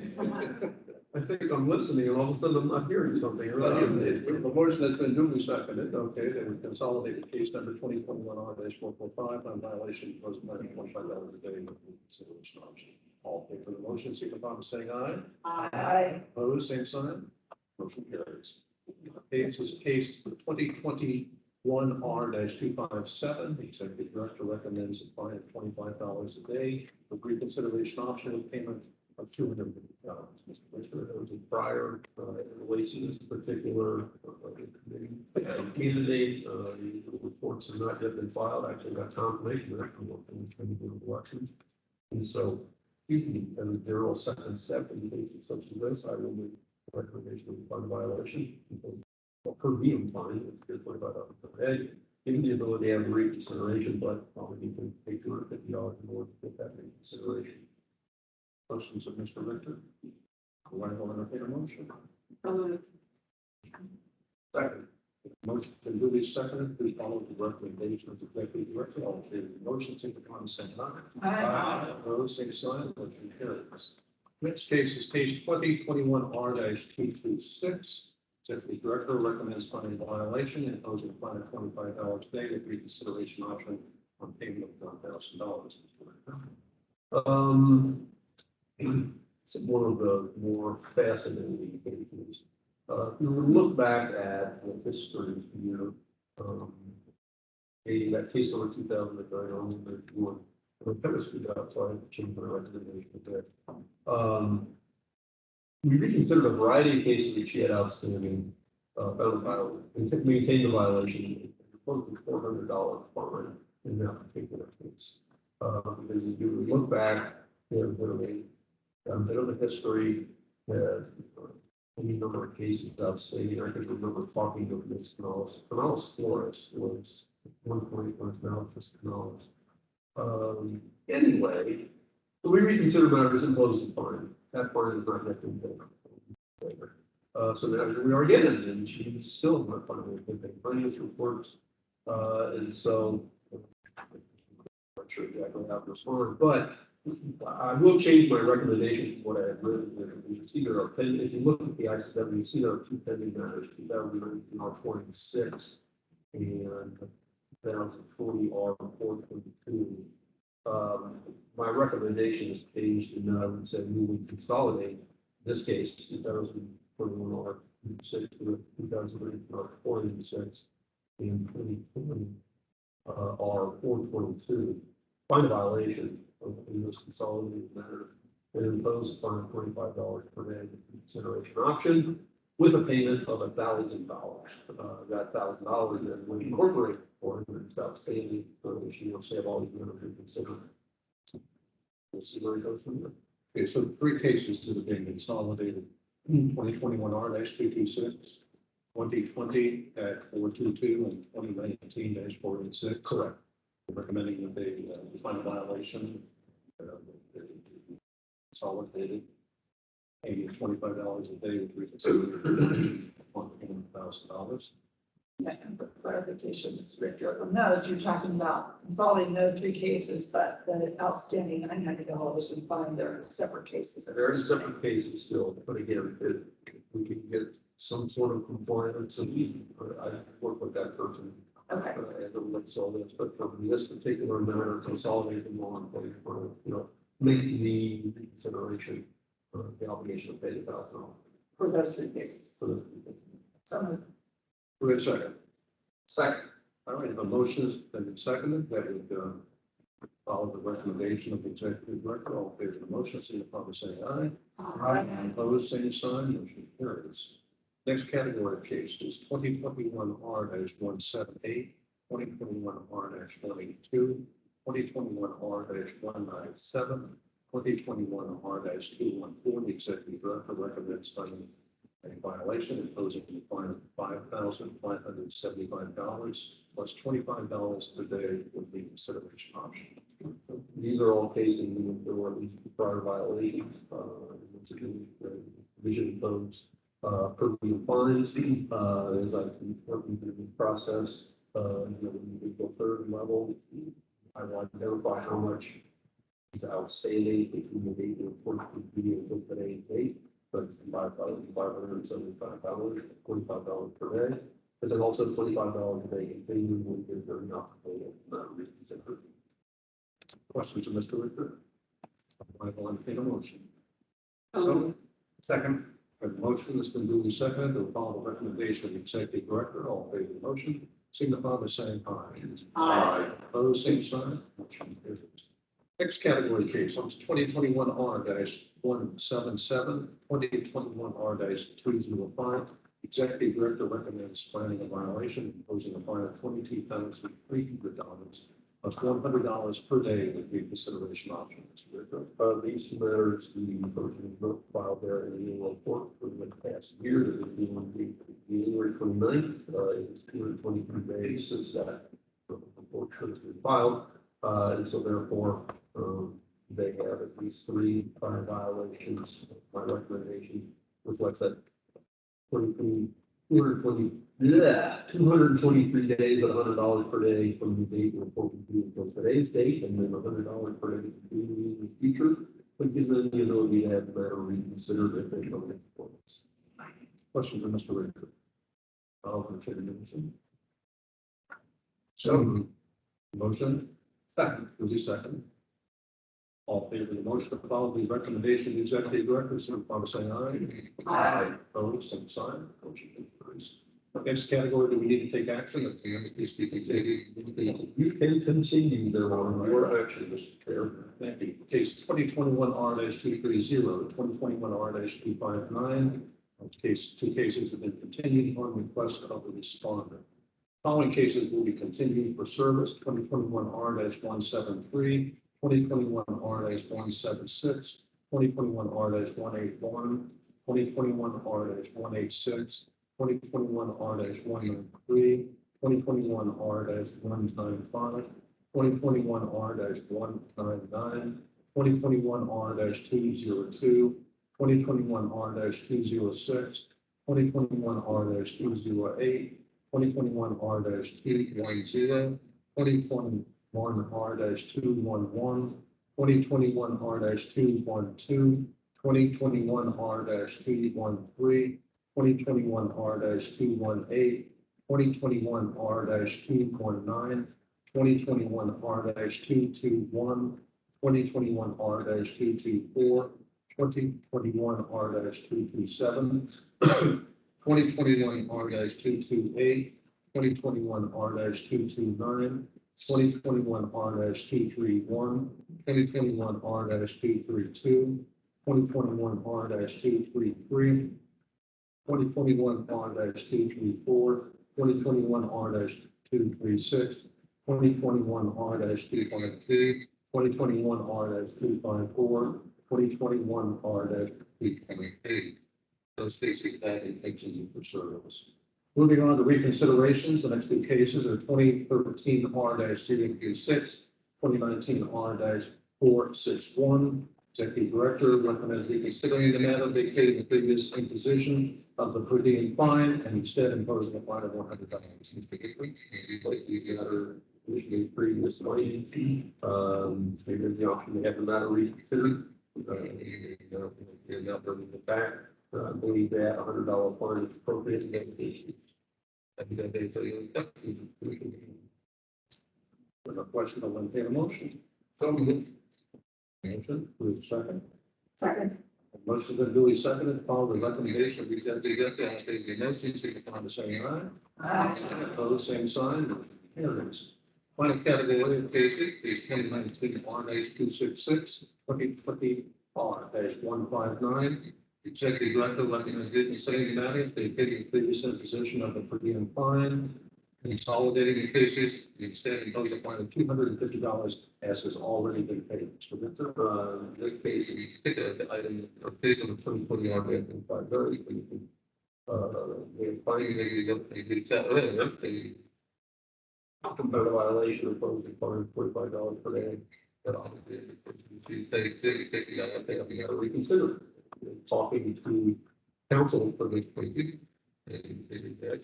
I think I'm listening, and all of a sudden I'm not hearing something. The motion has been duly seconded. Okay, then we consolidated case number 2021 R-445 on violation of $25 a day with consideration option. All in favor of the motion, signify by saying aye. Aye. Opposed, same sign. Motion carries. Case is case 2021 R-257. The executive director recommends a fine of $25 a day for reconsideration option with payment of $250. Mr. Richard, There was a prior, relation to this particular candidate, the reports have not yet been filed, actually got confirmation that from the elections. And so, And there are second step in cases such as this, I will make a recommendation of fund violation. Per diem fine, it's $25 per day, given the ability to have reconsideration, but probably you can pay $250 in order to get that reconsideration. Questions of Mr. Richter? Do I will entertain a motion? Second. Motion been duly seconded, please follow the recommendation of the executive director. All in favor of the motion, signify by saying aye. Aye. Opposed, same sign, motion carries. Next case is case 2021R-226. Executive director recommends finding violation and imposing a fine of $25 a day with reconsideration option on payment of $1,000. It's one of the more fascinating cases. If you look back at the history here, that case over 2009, on the chemistry job, so I have to change my recommendation there. We reconsidered a variety of cases that she had outstanding, found a violation, and maintained the violation, and imposed a $400 fine in that particular case. Because if you look back, there's a bit of a history, any number of cases outstanding. I can remember talking to Ms. Canales Flores, who was 1 point was now just Canales. Anyway, so we reconsidered matters, imposed a fine. That fine is not yet been paid. So now here we are again, and she's still not finally been paid finance reports. And so I'm not sure exactly how to respond, but I will change my recommendation to what I had written. You can see there are pending, if you look at the ICW, you see there are two pending matters, 2019 R26 and 2040 R422. My recommendation is changed, and I would say we would consolidate this case, 2021 R26 with 2019 R426 and 2020 R422. Find a violation in this consolidated matter and impose a fine of $25 per day consideration option with a payment of $1,000. That $1,000 then would incorporate for it's outstanding, she will save all these benefits considered. We'll see where it goes from there. Okay, so three cases that have been consolidated: 2021R-226, 2020 at 422, and 2019-486. Correct. Recommending that they find a violation, consolidated, paying $25 a day with reconsideration on $1,000. Yeah, and for clarification, Mr. Richter, on those, you're talking about consolidating those three cases, but the outstanding $900 and fine, they're separate cases. There are separate cases still, but again, if we can get some sort of compliance, and I work with that person. Okay. As it relates to all this, but for this particular matter, consolidate them all in place for, make the consideration, the obligation of pay the $1,000 For those three cases. for the. So, Wait a second. Second. All right, the motion has been seconded. That would follow the recommendation of the executive director. All in favor of the motion, signify by saying aye. Aye. Opposed, same sign, motion carries. Next category of cases, 2021R-178, 2021R-182, 2021R-197, 2021R-214. The executive director recommends finding a violation, imposing a fine of $5,575 plus $25 per day with the consideration option. These are all cases in there were prior violations, vision codes. Per the fines, as I can work through the process, when you go third level, I will identify how much is outstanding between the date of report to be until today's date. So it's $5,575, $25 per day. But then also $25 a day continuing when they're not paid. Questions of Mr. Richter? I will entertain a motion. Second. A motion that's been duly seconded to follow the recommendation of the executive director. All in favor of the motion, signify by saying aye. Aye. Opposed, same sign. Motion carries. Next category case, on 2021R-177, 2021R-205. Executive director recommends finding a violation, imposing a fine of $22,300 plus $100 per day with reconsideration option. These two matters, the person who filed their annual report for the past year, that is due on January 29th. It's 223 days since that report should have been filed. And so therefore, they have at least 3 prior violations. My recommendation reflects that 223 days at $100 per day from the date the report was due until today's date, and then $100 per day in the future. But give them the ability to have the matter reconsidered if they don't make performance. Question for Mr. Richter. I'll entertain a motion. So, Motion. Second. Was he second? All in favor of the motion to follow the recommendation of the executive director, signify by saying aye. Aye. Opposed, same sign. Motion carries. Next category, do we need to take action? you can continue their on your action, Mr. Chair. Thank you. Case 2021 R-230, 2021 R-259. Two cases have been continued on request of the respondent. Following cases will be continued for service: 2021 R-173, 2021 R-176, 2021 R-181, 2021 R-186, 2021 R-193, 2021 R-195, 2021 R-199, 2021 R-202, 2021 R-206, 2021 R-208, 2021 R-210, 2021 R-211, 2021 R-212, 2021 R-213, 2021 R-218, 2021 R-219, 2021 R-221, 2021 R-224, 2021 R-227, 2021 R-228, 2021 R-229, 2021 R-231, 2021 R-232, 2021 R-233, 2021 R-234, 2021 R-236, 2021 R-252, 2021 R-254, 2021 R-228. Those cases have been continued for service. Moving on to reconsiderations, the next two cases are 2013 R-026, 2019 R-461. Executive Director recommends reconsidering the matter, vacating the previous imposition of the per diem fine and instead imposing a fine of $100. Mr. Hickory, like the other initially previous money, maybe the option to have the matter reconsidered. The fact, I believe that $100 fine is appropriate in that case. I think that they tell you. There's a question, I'll entertain a motion. So moved. Motion, please second. Second. Motion been duly seconded, follow the recommendation of the executive director, I'll state the motion, signify by saying aye. Aye. Opposed, same sign, motion carries. Final category of cases, case 2019 R-266, 2020 R-159. Executive Director recommends reconsidering the matter, vacating the previous imposition of the per diem fine, consolidating the cases, instead impose a fine of $250 as has already been paid. Mr. Victor, this case, we pick the item, or case number 2020 R-159. We're finding that they said earlier, they about a violation of posing fine $45 per day. But obviously, they got to reconsider. Talking to counsel for this case, and they did that.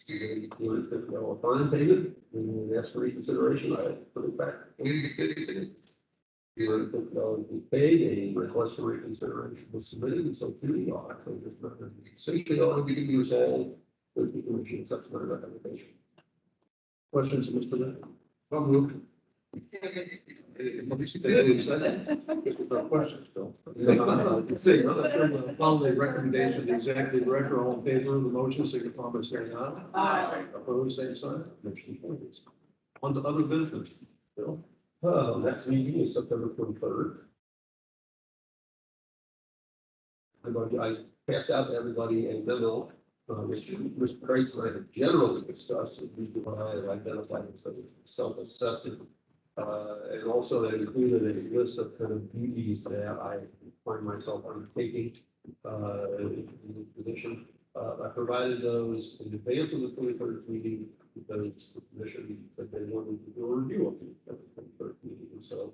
$250 fine payment, and ask for reconsideration. I put it back. $250 was paid, a request for reconsideration was submitted, and so here we are. So this matter essentially ought to be resolved with the commission such a recommendation. Questions, Mr. Lynn? Well moved. Questions, Bill? Follow the recommendation of the executive director, all in favor of the motion, signify by saying aye. Aye. Opposed, same sign. Motion carries. On to other business. Bill? Next meeting is September 23rd. I passed out to everybody a memo which Mr. Craig's and I have generally discussed, and we have identified as self-assessment. And also that included a list of kind of duties that I find myself undertaking, in this position. I provided those in advance of the 23rd meeting because the commission said they wanted to do a review of the 23rd meeting. And so,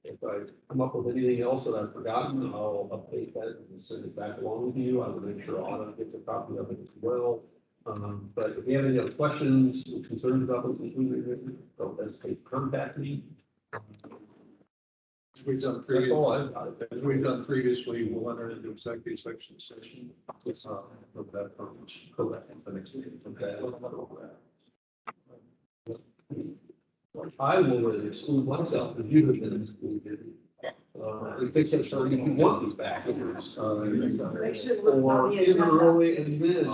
if I come up with anything else that I've forgotten, I'll update that and send it back along with you. I will make sure Autumn gets a copy of it as well. But if you have any other questions, or concerns about what's included, don't hesitate to contact me. As we've done That's previously, all I've got. as we've done previously, we'll enter into executive session. Of that, correct, the next meeting. Okay. I will exclude myself, if you have been excluded. If they said, so if you want me back. Make sure it was on Or the in agenda. early and then.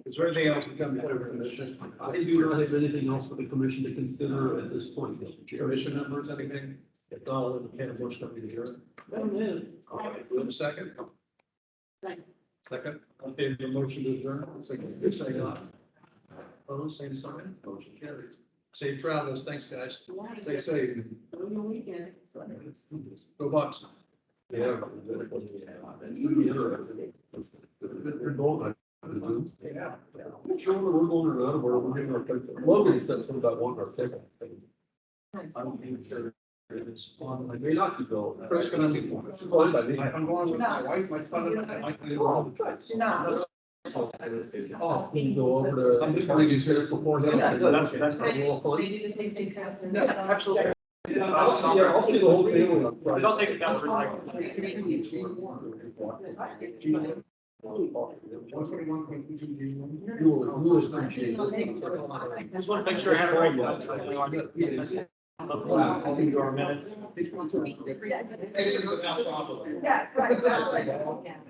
Is there anything else to come before the commission? I do not have anything else for the commission to consider at this point, Mr. Chair. Commission members, anything? If not, I'll entertain a motion to adjourn. Oh, man. All right, do we have a second? Second. Second, okay, the motion to adjourn, second, say aye. Opposed, same sign, motion carries. Safe travels, thanks, guys. Stay safe. On the weekend. Go Bucks. Yeah. Good goal. Yeah. I'm not sure whether we're going or not, or we're getting our pick. Logan said something about wanting our pick. I don't even sure it is on, I may not be going. Chris, can I be? It's fine by me. I'm going with my wife, my son, and I like to do all the time. No. Oh, we can go over to. I'm just going to use this before. Yeah, no, that's Maybe to say safe travels. No, Absolutely. I'll see the whole family on Friday. I'll take it down for like. You will appreciate it. Just want to make sure I have it right. Wow, I'll do our minutes. Yes, right, right.